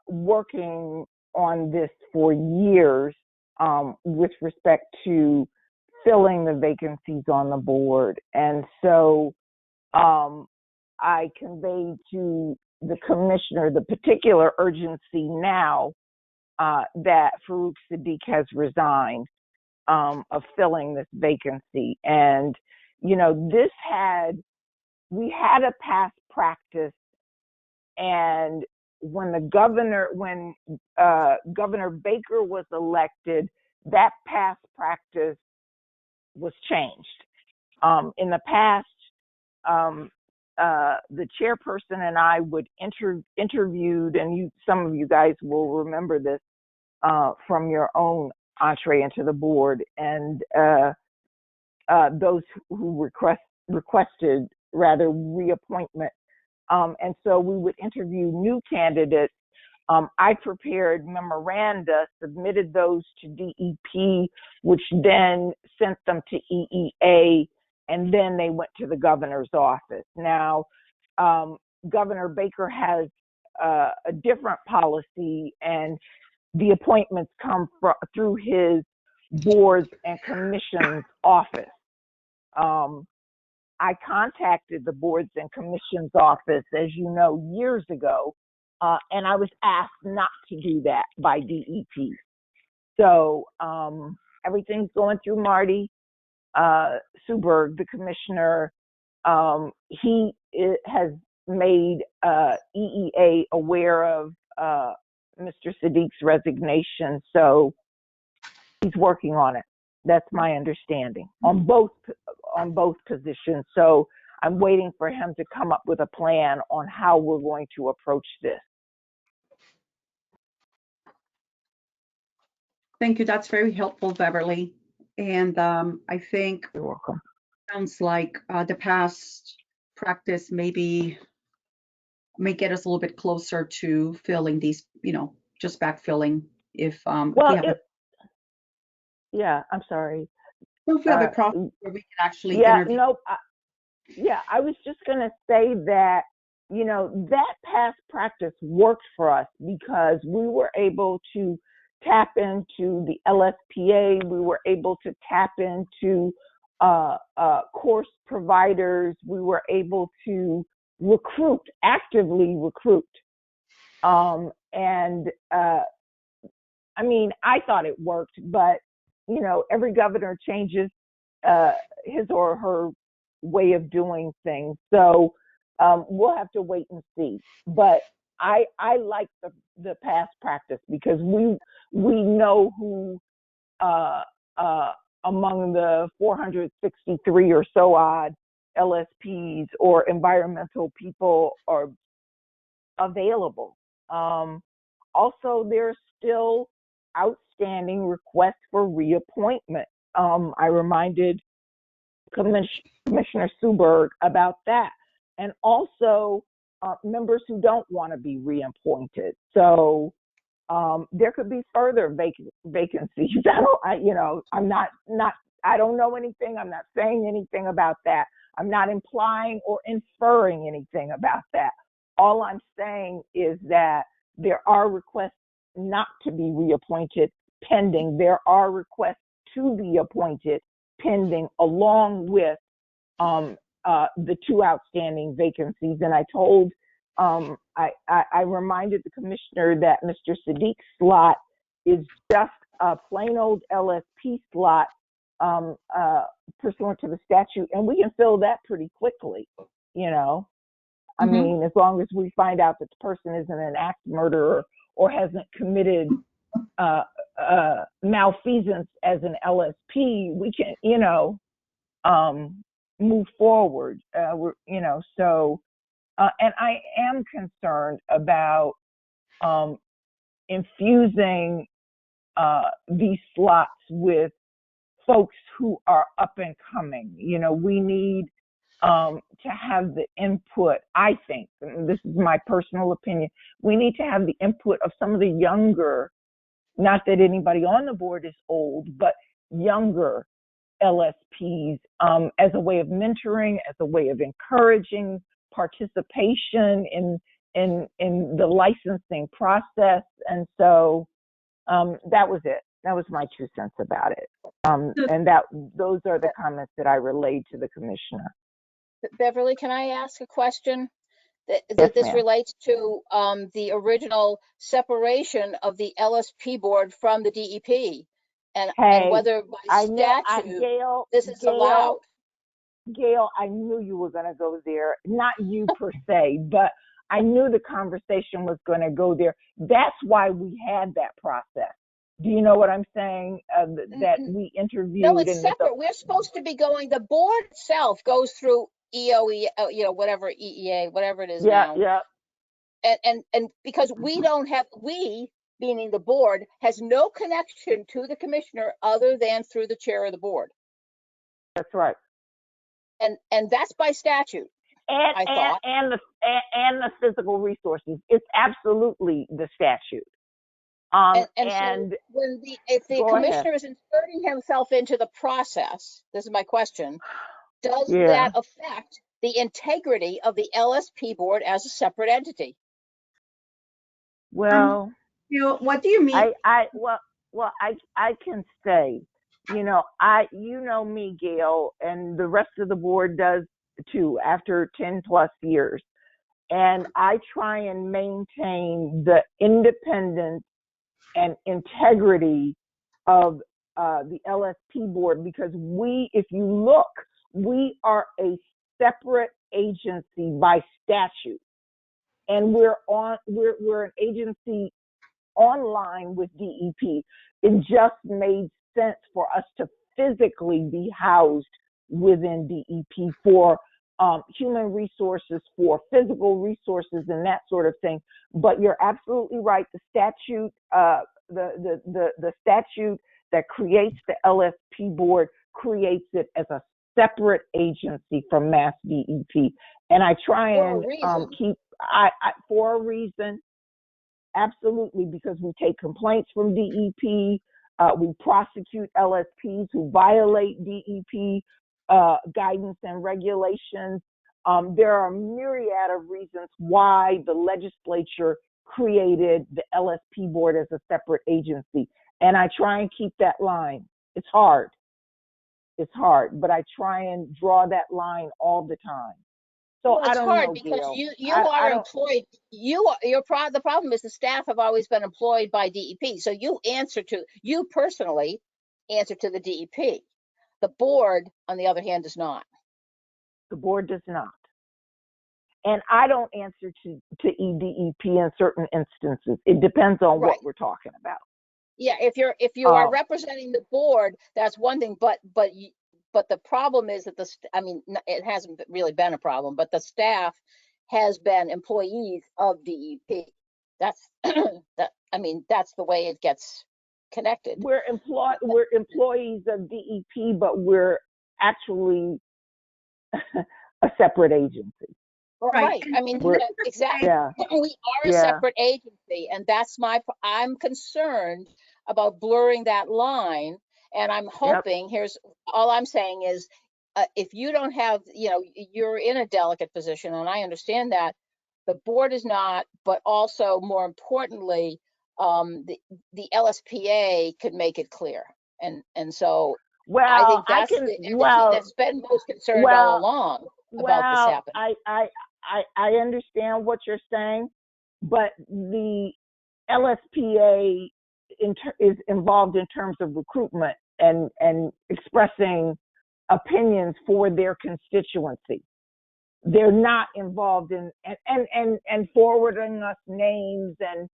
working on this for years with respect to filling the vacancies on the board. And so I conveyed to the commissioner the particular urgency now that Farouk Sadiq has resigned of filling this vacancy. And, you know, we had a past practice, and when Governor Baker was elected, that past practice was changed. In the past, the chairperson and I would interviewed, and some of you guys will remember this from your own entree into the board, and those who requested rather reappointment. And so we would interview new candidates. I prepared memoranda, submitted those to DEP, which then sent them to EEA, and then they went to the governor's office. Now, Governor Baker has a different policy, and the appointments come through his boards and commissions office. I contacted the boards and commissions office, as you know, years ago, and I was asked not to do that by DEP. So everything's going through Marty Suberg, the commissioner. He has made EEA aware of Mr. Sadiq's resignation, so he's working on it. That's my understanding on both positions. So I'm waiting for him to come up with a plan on how we're going to approach this. Thank you. That's very helpful, Beverly. And I think You're welcome. sounds like the past practice may get us a little bit closer to filling these, just backfilling if Well, we have yeah, I'm sorry. if we have a process where we can actually Yeah, interview. no, I was just going to say that, that past practice worked for us because we were able to tap into the LSPA. We were able to tap into course providers. We were able to actively recruit. I mean, I thought it worked, but, every governor changes his or her way of doing things. So we'll have to wait and see. But I like the past practice because we know who among the 463 or so odd LSPs or environmental people are available. Also, there's still outstanding requests for reappointment. I reminded Commissioner Suberg about that. And also members who don't want to be reappointed. So there could be further vacancies. I don't know anything. I'm not saying anything about that. I'm not implying or inferring anything about that. All I'm saying is that there are requests not to be reappointed pending. There are requests to be appointed pending, along with the two outstanding vacancies. And I told, I reminded the commissioner that Mr. Sadiq's slot is just a plain old LSP slot pursuant to the statute, and we can fill that pretty quickly, I mean, as long as we find out that the person isn't an axe murderer or hasn't committed malfeasance as an LSP, we can, move forward. So, and I am concerned about infusing these slots with folks who are up and coming. We need to have the input, I think, and this is my personal opinion, we need to have the input of some of the younger, not that anybody on the board is old, but younger LSPs as a way of mentoring, as a way of encouraging participation in the licensing process. And so that was it. That was my 2 cents about it. And those are the comments that I relayed to the commissioner. Beverly, can I ask a question? That Yes, this ma'am. relates to the original separation of the LSP board from the DEP, and whether by statute this is allowed. Gail, I knew you were going to go there. Not you per se, but I knew the conversation was going to go there. That's why we had that process. Do you know what I'm saying? That we interviewed. No, it's separate. We're supposed to be going, the board itself goes through EOE, whatever EEA, whatever it is Yeah, now. yeah. And because we don't have, we, meaning the board, has no connection to the commissioner other than through the chair of the board. That's right. And that's by statute, I thought. And the physical resources. It's absolutely the statute. So when if the commissioner is inserting himself into the process, this is my question, does that affect the integrity of the LSP board as a separate entity? Well, what do you mean? I can say, you know me, Gail, and the rest of the board does too, after 10 plus years. And I try and maintain the independence and integrity of the LSP board, because if you look, we are a separate agency by statute, and we're an agency online with DEP. It just made sense for us to physically be housed within DEP for human resources, for physical resources, and that sort of thing. But you're absolutely right. The statute, the statute that creates the LSP board creates it as a separate agency from Mass DEP, and I try and keep for a reason. Absolutely, because we take complaints from DEP, we prosecute LSPs who violate DEP guidance and regulations. There are a myriad of reasons why the legislature created the LSP board as a separate agency, and I try and keep that line. It's hard, but I try and draw that line all the time. So well, it's I don't hard know, because Gail. you are employed. The problem is the staff have always been employed by DEP. So you personally answer to the DEP. The board, on the other hand, does not. The board does not. And I don't answer to EDEP in certain instances. It depends on what we're talking about. Yeah, if you are representing the board, that's one thing. But the problem is that it hasn't really been a problem, but the staff has been employees of DEP. That's that's the way it gets connected. We're employees of DEP, but we're actually a separate agency. Right. Exactly. Yeah. We are a separate agency, and I'm concerned about blurring that line. And I'm hoping, all I'm saying is, if you don't have, you're in a delicate position, and I understand that. The board is not, but also more importantly, the LSPA could make it clear. And so I think that's the entity that's been most concerned all along about this happening. I understand what you're saying, but the LSPA is involved in terms of recruitment and expressing opinions for their constituency. They're not involved in and forwarding us names and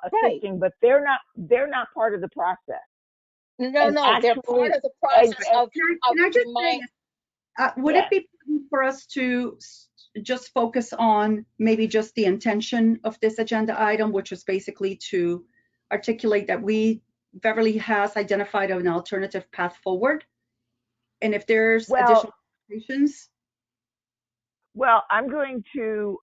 assisting, but they're not part of the process. No, they're part of the process of. Can I just say, would it be for us to just focus on maybe just the intention of this agenda item, which is basically to articulate that Beverly has identified an alternative path forward, and if there's additional questions. Well, I'm going to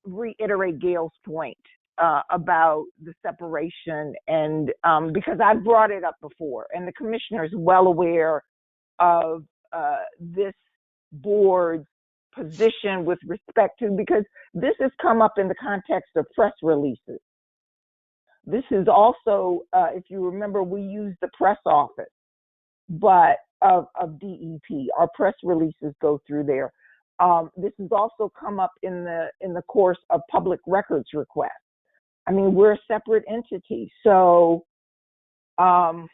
reiterate Gail's point about the separation, and because I brought it up before, and the commissioner is well aware of this board's position with respect to, because this has come up in the context of press releases. This is also, if you remember, we use the press office, but of DEP, our press releases go through there. This has also come up in the course of public records requests. I mean, we're a separate entity, so I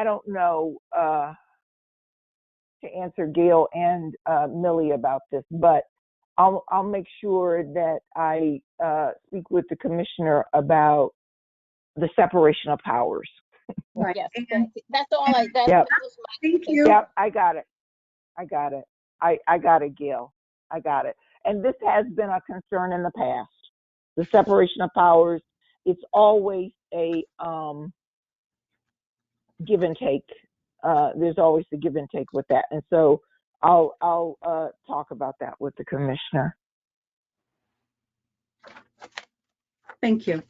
don't know to answer Gail and Millie about this, but I'll make sure that I speak with the commissioner about the separation of powers. Right. Yes, And that's all that Yep. was my. thank you. Yep, I got it. I got it. I got it, Gail. I got it. And this has been a concern in the past. The separation of powers, it's always a give and take. There's always the give and take with that. And so I'll talk about that with the commissioner. Thank you.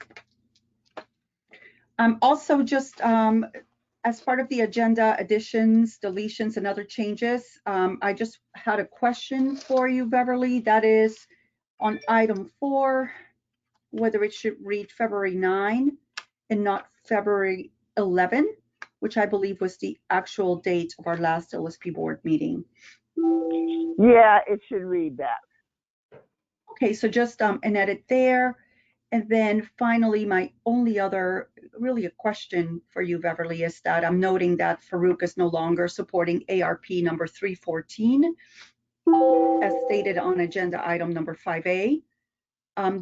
Also, just as part of the agenda additions, deletions, and other changes, I just had a question for you, Beverly. That is on item 4, whether it should read February 9 and not February 11, which I believe was the actual date of our last LSP board meeting. Yeah, it should read that. Okay, so just an edit there. And then finally, my only other, really a question for you, Beverly, is that I'm noting that Farouk is no longer supporting ARP number 314, as stated on agenda item number 5A.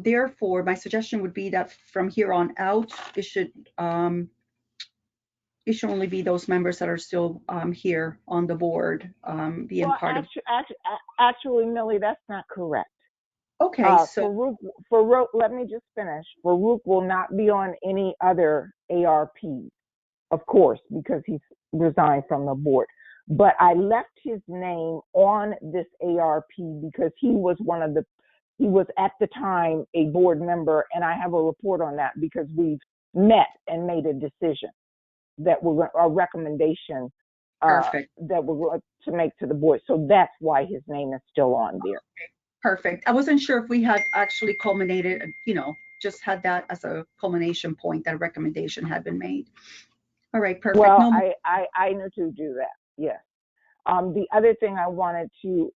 Therefore, my suggestion would be that from here on out, it should only be those members that are still here on the board being part of. Actually, Millie, that's not correct. Okay, so Farouk, let me just finish. Farouk will not be on any other ARP, of course, because he's resigned from the board. But I left his name on this ARP because he was at the time a board member, and I have a report on that because we've met and made a decision that a recommendation perfect. That we're going to make to the board. So that's why his name is still on there. Perfect. I wasn't sure if we had actually culminated, just had that as a culmination point, that a recommendation had been made. All right, perfect. Well, I need to do that, yes. The other thing I wanted to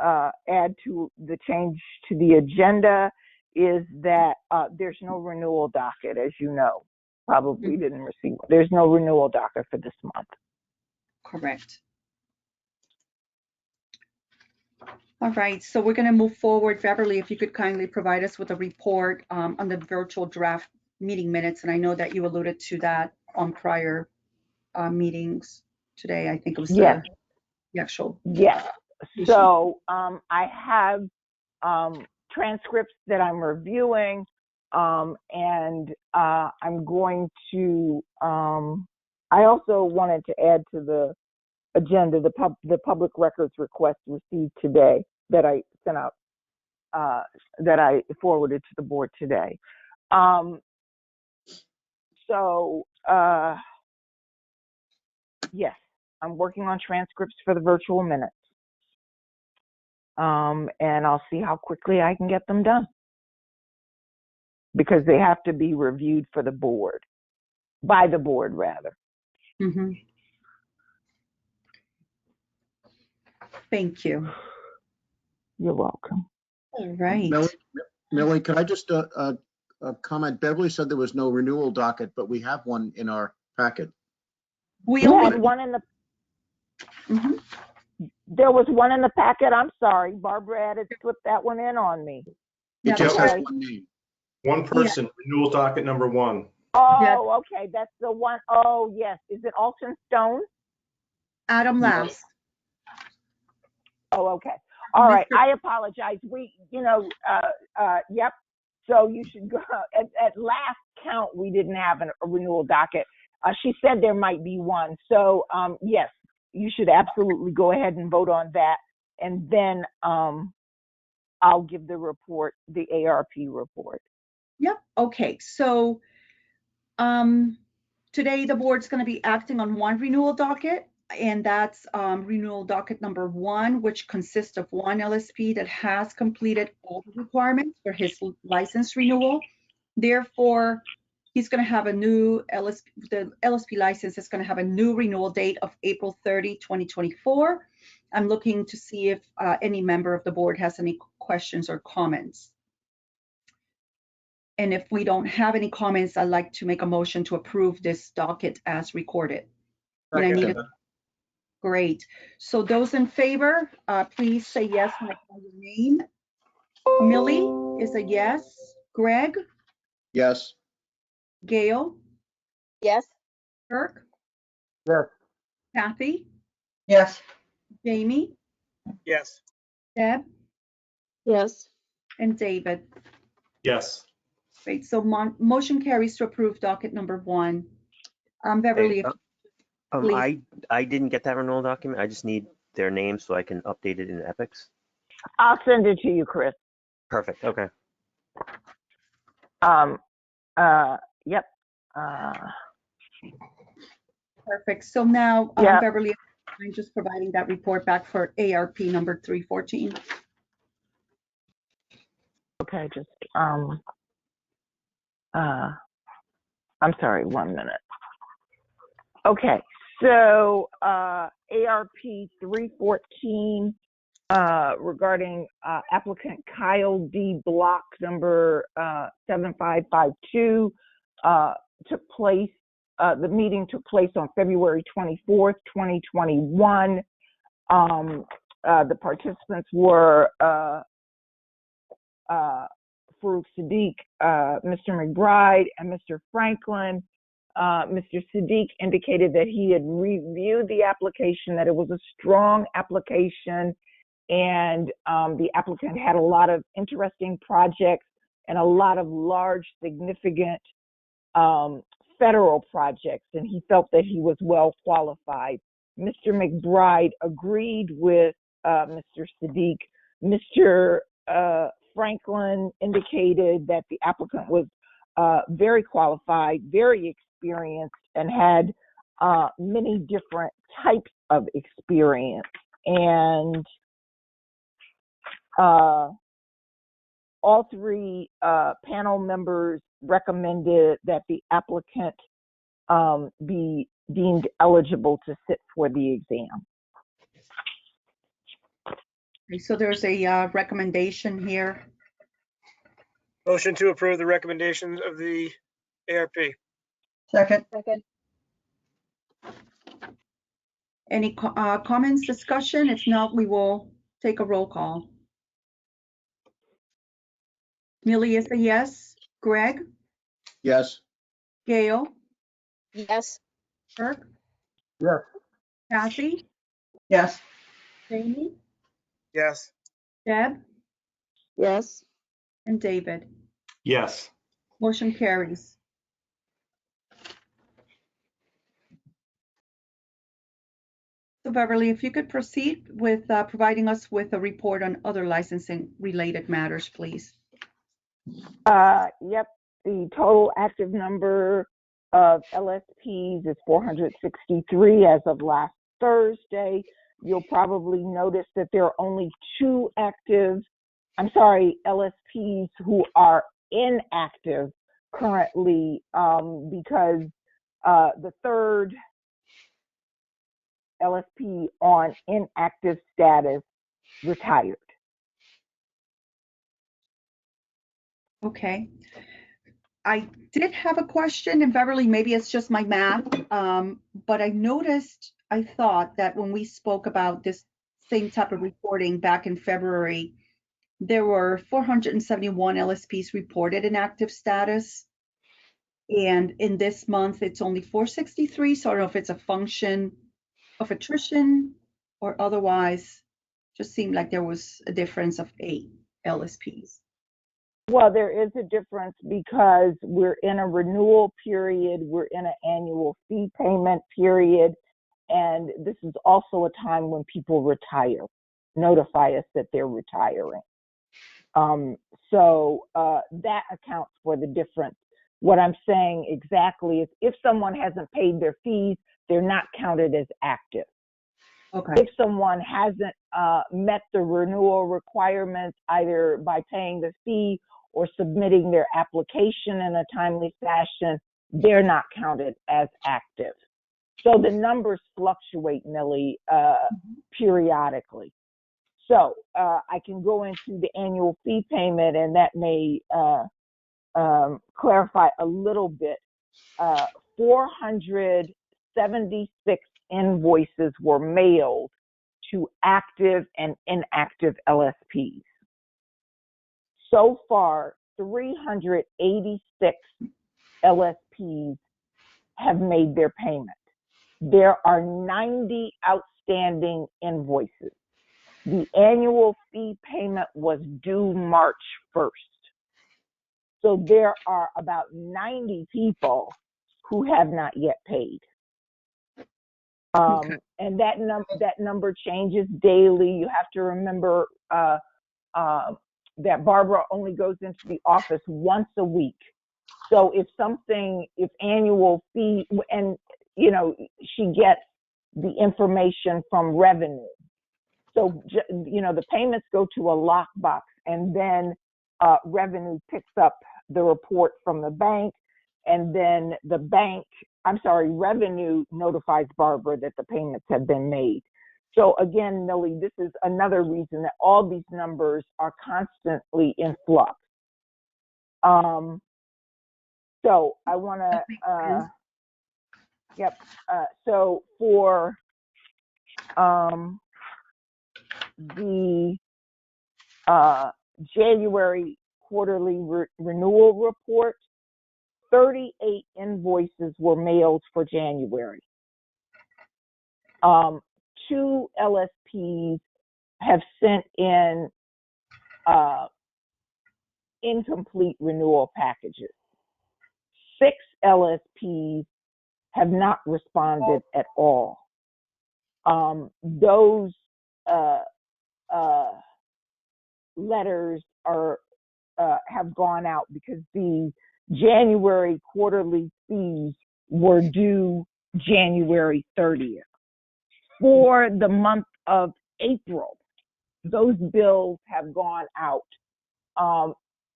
add to the change to the agenda is that there's no renewal docket, as you know. Probably didn't receive. There's no renewal docket for this month. Correct. All right, so we're going to move forward. Beverly, if you could kindly provide us with a report on the virtual draft meeting minutes. And I know that you alluded to that on prior meetings today. I think it was the actual. Yes. So I have transcripts that I'm reviewing, and I'm going to. I also wanted to add to the agenda the public records request received today that I sent out, that I forwarded to the board today. Yes, I'm working on transcripts for the virtual minutes. And I'll see how quickly I can get them done, because they have to be reviewed for the board, by the board rather. Mm-hmm. Thank you. You're welcome. All right. Millie, could I just comment? Beverly said there was no renewal docket, but we have one in our packet. We had one in the. Mm-hmm. There was one in the packet. I'm sorry, Barbara had slipped that one in on me. It just has one name. One person, renewal docket number 1. Oh, okay, that's the one. Oh, yes. Is it Alton Stone? Adam Lass. Oh, okay. All right. I apologize. Yep. So you should go. At last count, we didn't have a renewal docket. She said there might be one. So yes, you should absolutely go ahead and vote on that, and then I'll give the report, the ARP report. Yep. Okay. So today the board's going to be acting on one renewal docket, and that's renewal docket number 1, which consists of one LSP that has completed all the requirements for his license renewal. Therefore, he's going to have a new the LSP license is going to have a new renewal date of April 30, 2024. I'm looking to see if any member of the board has any questions or comments. And if we don't have any comments, I'd like to make a motion to approve this docket as recorded. And I need great. So those in favor, please say yes when I call your name. Millie is a yes. Greg? Yes. Gail? Yes. Kirk, Yes. Kathy, Yes. Jamie, Yes. Deb, Yes. and David. Yes. Great, so motion carries to approve docket number 1. Beverly, Hey, please. I didn't get that renewal document. I just need their name so I can update it in Epics. I'll send it to you, Chris. Perfect. Okay. Yep. Perfect. So now, Yeah. Beverly, I'm just providing that report back for ARP number 314. Okay, just I'm sorry, 1 minute. Okay, so ARP 314 regarding applicant Kyle D. Block number 7552 took place. The meeting took place on February 24th, 2021. The participants were Farouk Sadiq, Mr. McBride, and Mr. Franklin. Mr. Sadiq indicated that he had reviewed the application, that it was a strong application, and the applicant had a lot of interesting projects and a lot of large, significant federal projects, and he felt that he was well qualified. Mr. McBride agreed with Mr. Sadiq. Mr. Franklin indicated that the applicant was very qualified, very experienced, and had many different types of experience. And all three panel members recommended that the applicant be deemed eligible to sit for the exam. Okay, so there's a recommendation here. Motion to approve the recommendations of the ARP. Second. Any comments, discussion? If not, we will take a roll call. Millie is a yes. Greg? Yes. Gail? Yes. Kirk? Yes. Kathy? Yes. Jamie? Yes. Deb? Yes. And David. Yes. Motion carries. So Beverly, if you could proceed with providing us with a report on other licensing related matters, please. Yep, the total active number of LSPs is 463 as of last Thursday. You'll probably notice that there are only 2 active, LSPs who are inactive currently because the third LSP on inactive status retired. Okay. I did have a question, and Beverly, maybe it's just my math, but I thought that when we spoke about this same type of reporting back in February, there were 471 LSPs reported in active status. And in this month, it's only 463. So I don't know if it's a function of attrition or otherwise. Just seemed like there was a difference of 8 LSPs. Well, there is a difference because we're in a renewal period, we're in an annual fee payment period, and this is also a time when people retire, notify us that they're retiring. So that accounts for the difference. What I'm saying exactly is if someone hasn't paid their fees, they're not counted as active. Okay. If someone hasn't met the renewal requirements, either by paying the fee or submitting their application in a timely fashion, they're not counted as active. So the numbers fluctuate, Millie, periodically. So I can go into the annual fee payment, and that may clarify a little bit. 476 invoices were mailed to active and inactive LSPs. So far, 386 LSPs have made their payment. There are 90 outstanding invoices. The annual fee payment was due March 1st. So there are about 90 people who have not yet paid. Okay. And that number changes daily. You have to remember that Barbara only goes into the office once a week. So if annual fee, and you know, she gets the information from revenue. So, you know, the payments go to a lockbox, and then revenue picks up the report from the bank, and then revenue notifies Barbara that the payments have been made. So again, Millie, this is another reason that all these numbers are constantly in flux. So I want to, yep. So for the January quarterly renewal report, 38 invoices were mailed for January. 2 LSPs have sent in incomplete renewal packages. 6 LSPs have not responded at all. Those letters have gone out because the January quarterly fees were due January 30th. For the month of April, those bills have gone out.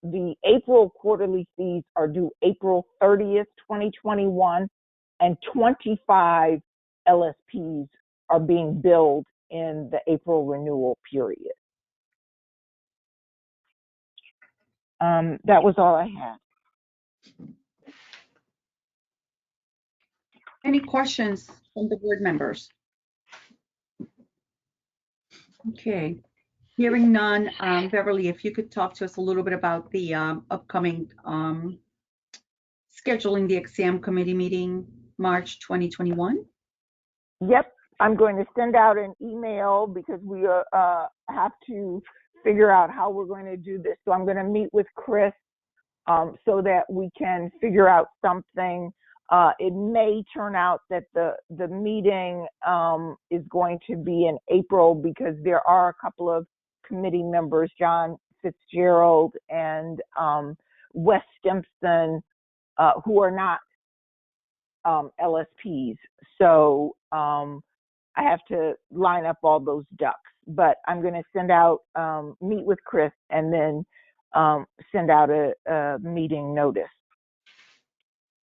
The April quarterly fees are due April 30th, 2021, and 25 LSPs are being billed in the April renewal period. That was all I had. Any questions from the board members? Okay, hearing none, Beverly, if you could talk to us a little bit about the upcoming scheduling the exam committee meeting, March 2021. Yep, I'm going to send out an email because we have to figure out how we're going to do this. So I'm going to meet with Chris so that we can figure out something. It may turn out that the meeting is going to be in April because there are a couple of committee members, John Fitzgerald and Wes Stimpson, who are not LSPs. So I have to line up all those ducks. But I'm going to send out, meet with Chris, and then send out a meeting notice.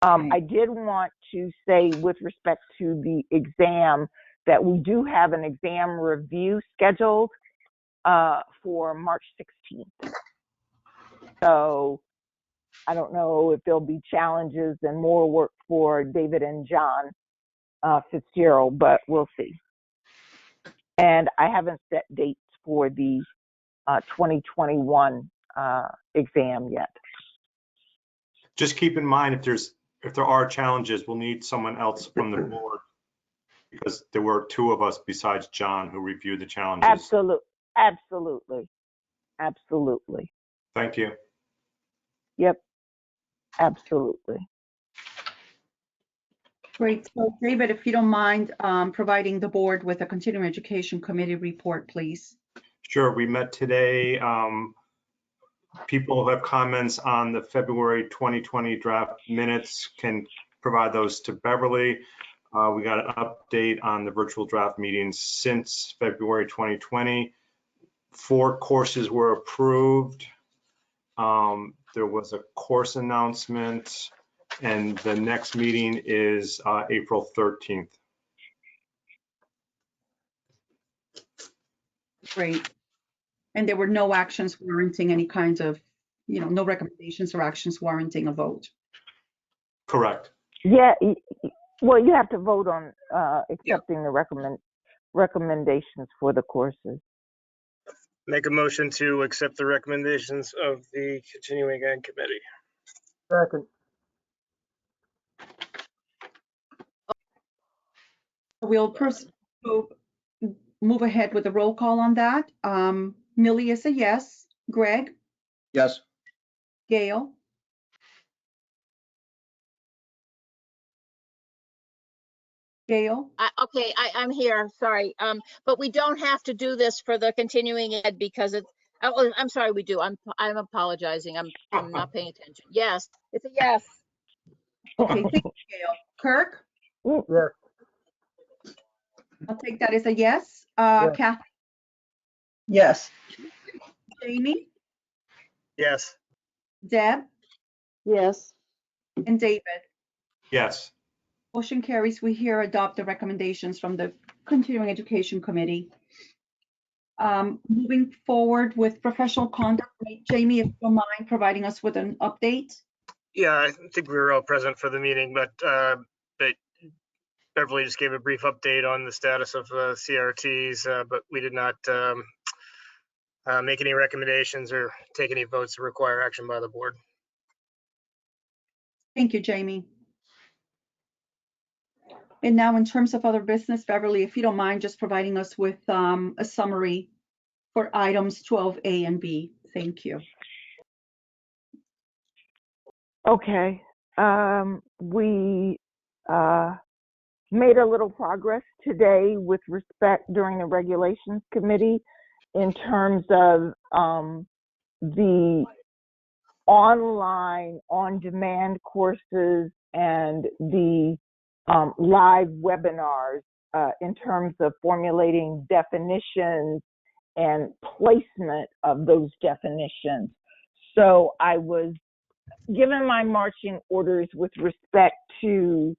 I did want to say with respect to the exam that we do have an exam review scheduled for March 16th. So I don't know if there'll be challenges and more work for David and John Fitzgerald, but we'll see. And I haven't set dates for the 2021 exam yet. Just keep in mind if there are challenges, we'll need someone else from the board because there were 2 of us besides John who reviewed the challenges. Absolutely. Thank you. Yep, absolutely. Great. So David, if you don't mind providing the board with a continuing education committee report, please. Sure. We met today. People who have comments on the February 2020 draft minutes can provide those to Beverly. We got an update on the virtual draft meetings since February 2020. 4 courses were approved. There was a course announcement, and the next meeting is April 13th. Great. And there were no actions warranting any kinds of, no recommendations or actions warranting a vote. Correct. Yeah, well, you have to vote on accepting the recommendations for the courses. Make a motion to accept the recommendations of the continuing ed committee. Second. We'll move ahead with the roll call on that. Millie is a yes. Greg, Yes. Gail, Gail, Okay, I'm here, sorry. But we don't have to do this for the continuing ed because it's, oh, I'm sorry, we do. I'm apologizing. I'm not paying attention. Yes, it's a yes. okay, thank you, Gail. Kirk, Yes. I'll take that as a yes. Yes. Kathy, Yes. Jamie, Yes. Deb, Yes. and David. Yes. Motion carries. We here adopt the recommendations from the Continuing Education Committee. Moving forward with professional conduct, Jamie, if you don't mind providing us with an update. Yeah, I think we were all present for the meeting, but Beverly just gave a brief update on the status of CRTs, but we did not make any recommendations or take any votes to require action by the board. Thank you, Jamie. And now in terms of other business, Beverly, if you don't mind just providing us with a summary for items 12A and B. Thank you. Okay. We made a little progress today with respect during the regulations committee in terms of the online on-demand courses and the live webinars in terms of formulating definitions and placement of those definitions. So I was given my marching orders with respect to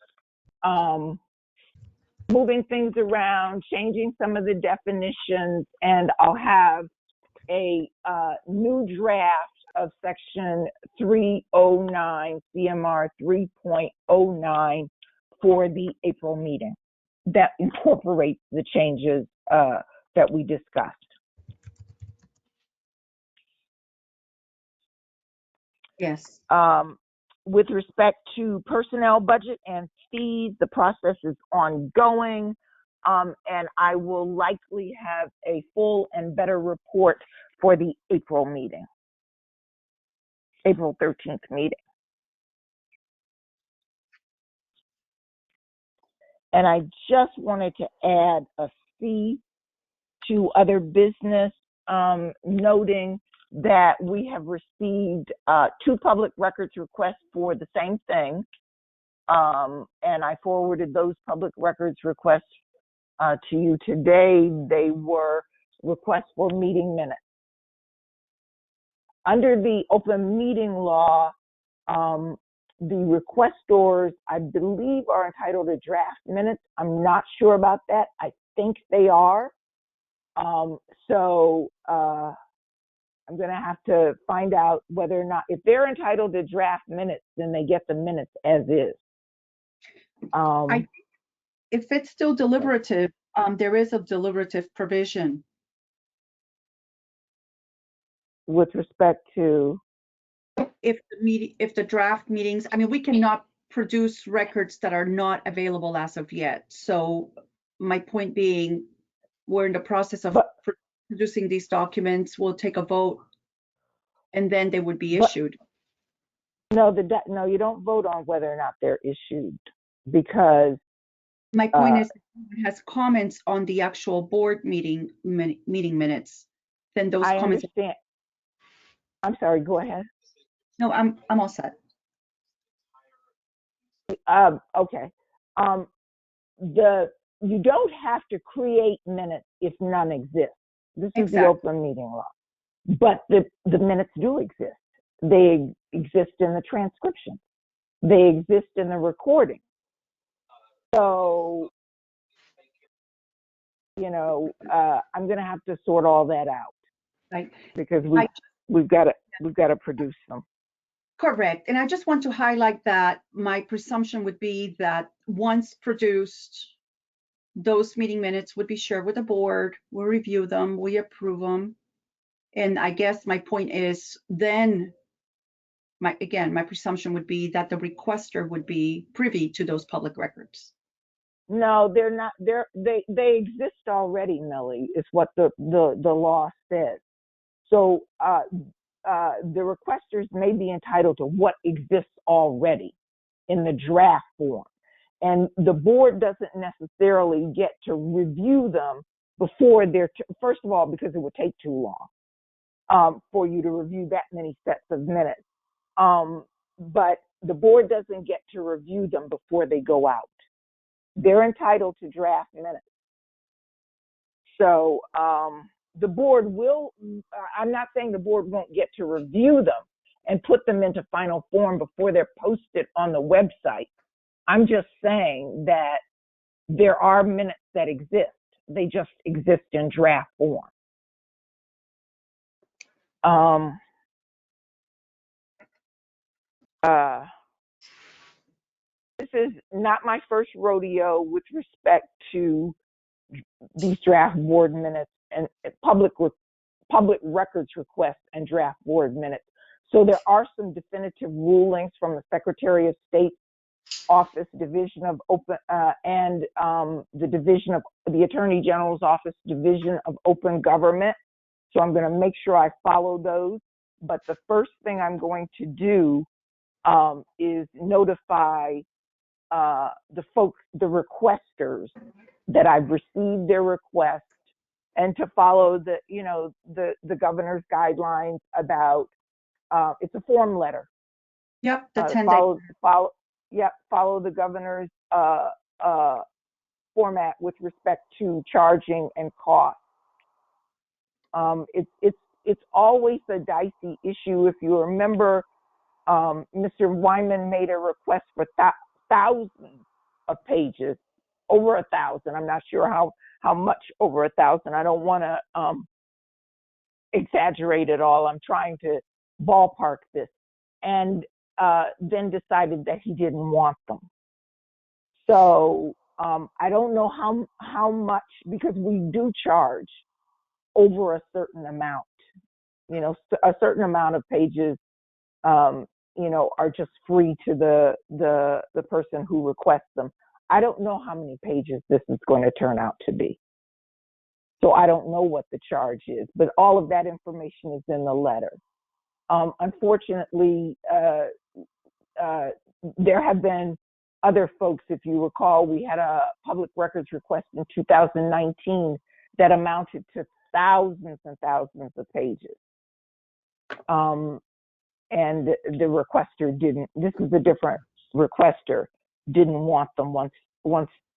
moving things around, changing some of the definitions, and I'll have a new draft of section 309, CMR 3.09 for the April meeting that incorporates the changes that we discussed. Yes. With respect to personnel budget and fees, the process is ongoing, and I will likely have a full and better report for the April meeting, April 13th meeting. And I just wanted to add a C to other business, noting that we have received 2 public records requests for the same thing. And I forwarded those public records requests to you today. They were requests for meeting minutes. Under the open meeting law, the requestors, I believe, are entitled to draft minutes. I'm not sure about that. I think they are. So I'm going to have to find out whether or not, if they're entitled to draft minutes, then they get the minutes as is. If it's still deliberative, there is a deliberative provision. With respect to? If the draft meetings, I mean, we cannot produce records that are not available as of yet. So my point being, we're in the process of producing these documents. We'll take a vote, and then they would be issued. No, no, you don't vote on whether or not they're issued, because my point is, if it has comments on the actual board meeting minutes, then those comments. I understand. I'm sorry. Go ahead. No, I'm all set. Okay. You don't have to create minutes if none exist. This is the open meeting law. But the minutes do exist. They exist in the transcription. They exist in the recording. So, you know, I'm going to have to sort all that out, right? Because we've got to produce them. Correct. And I just want to highlight that my presumption would be that once produced, those meeting minutes would be shared with the board. We'll review them, we approve them. And I guess my point is then, my presumption would be that the requester would be privy to those public records. No, they're not. They exist already, Millie, is what the law says. So the requesters may be entitled to what exists already in the draft form. And the board doesn't necessarily get to review them before they're, first of all, because it would take too long for you to review that many sets of minutes. But the board doesn't get to review them before they go out. They're entitled to draft minutes. So the board will, I'm not saying the board won't get to review them and put them into final form before they're posted on the website. I'm just saying that there are minutes that exist. They just exist in draft form. This is not my first rodeo with respect to these draft board minutes and public records requests and draft board minutes. So there are some definitive rulings from the Secretary of State's Office, Division of Open, and the Division of the Attorney General's Office, Division of Open Government. So I'm going to make sure I follow those. But the first thing I'm going to do is notify the folks, the requesters, that I've received their request, and to follow the, you know, the governor's guidelines about, it's a form letter. Yep, the 10-day. Follow the governor's format with respect to charging and cost. It's always a dicey issue. If you remember, Mr. Wyman made a request for thousands of pages, over 1,000. I'm not sure how much over 1,000. I don't want to exaggerate it all. I'm trying to ballpark this, and then decided that he didn't want them. So I don't know how much, because we do charge over a certain amount. You know, a certain amount of pages, you know, are just free to the person who requests them. I don't know how many pages this is going to turn out to be. So I don't know what the charge is, but all of that information is in the letter. Unfortunately, there have been other folks, if you recall, we had a public records request in 2019 that amounted to thousands and thousands of pages. And the requester didn't, this is a different requester, didn't want them once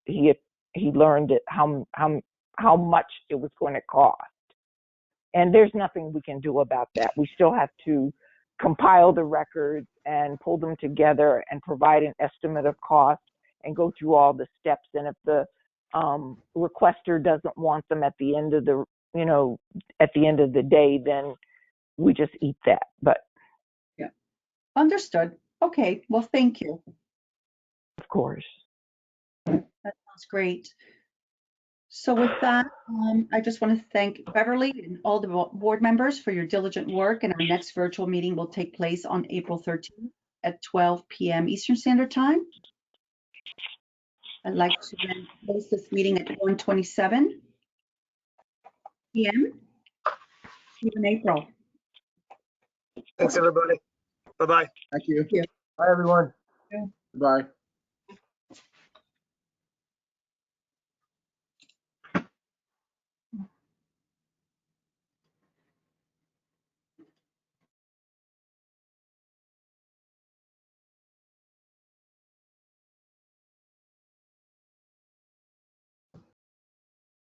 he learned it, how much it was going to cost. And there's nothing we can do about that. We still have to compile the records and pull them together and provide an estimate of cost and go through all the steps. And if the requester doesn't want them at the end of the, you know, at the end of the day, then we just eat that. But yeah, understood. Okay, well, thank you. Of course. That sounds great. So with that, I just want to thank Beverly and all the board members for your diligent work, and our next virtual meeting will take place on April 13th at 12 p.m. Eastern Standard Time. I'd like to then close this meeting at 1:27 p.m. See you in April. Thanks, everybody. Bye-bye. Thank you. Thank you. Bye, everyone. Bye.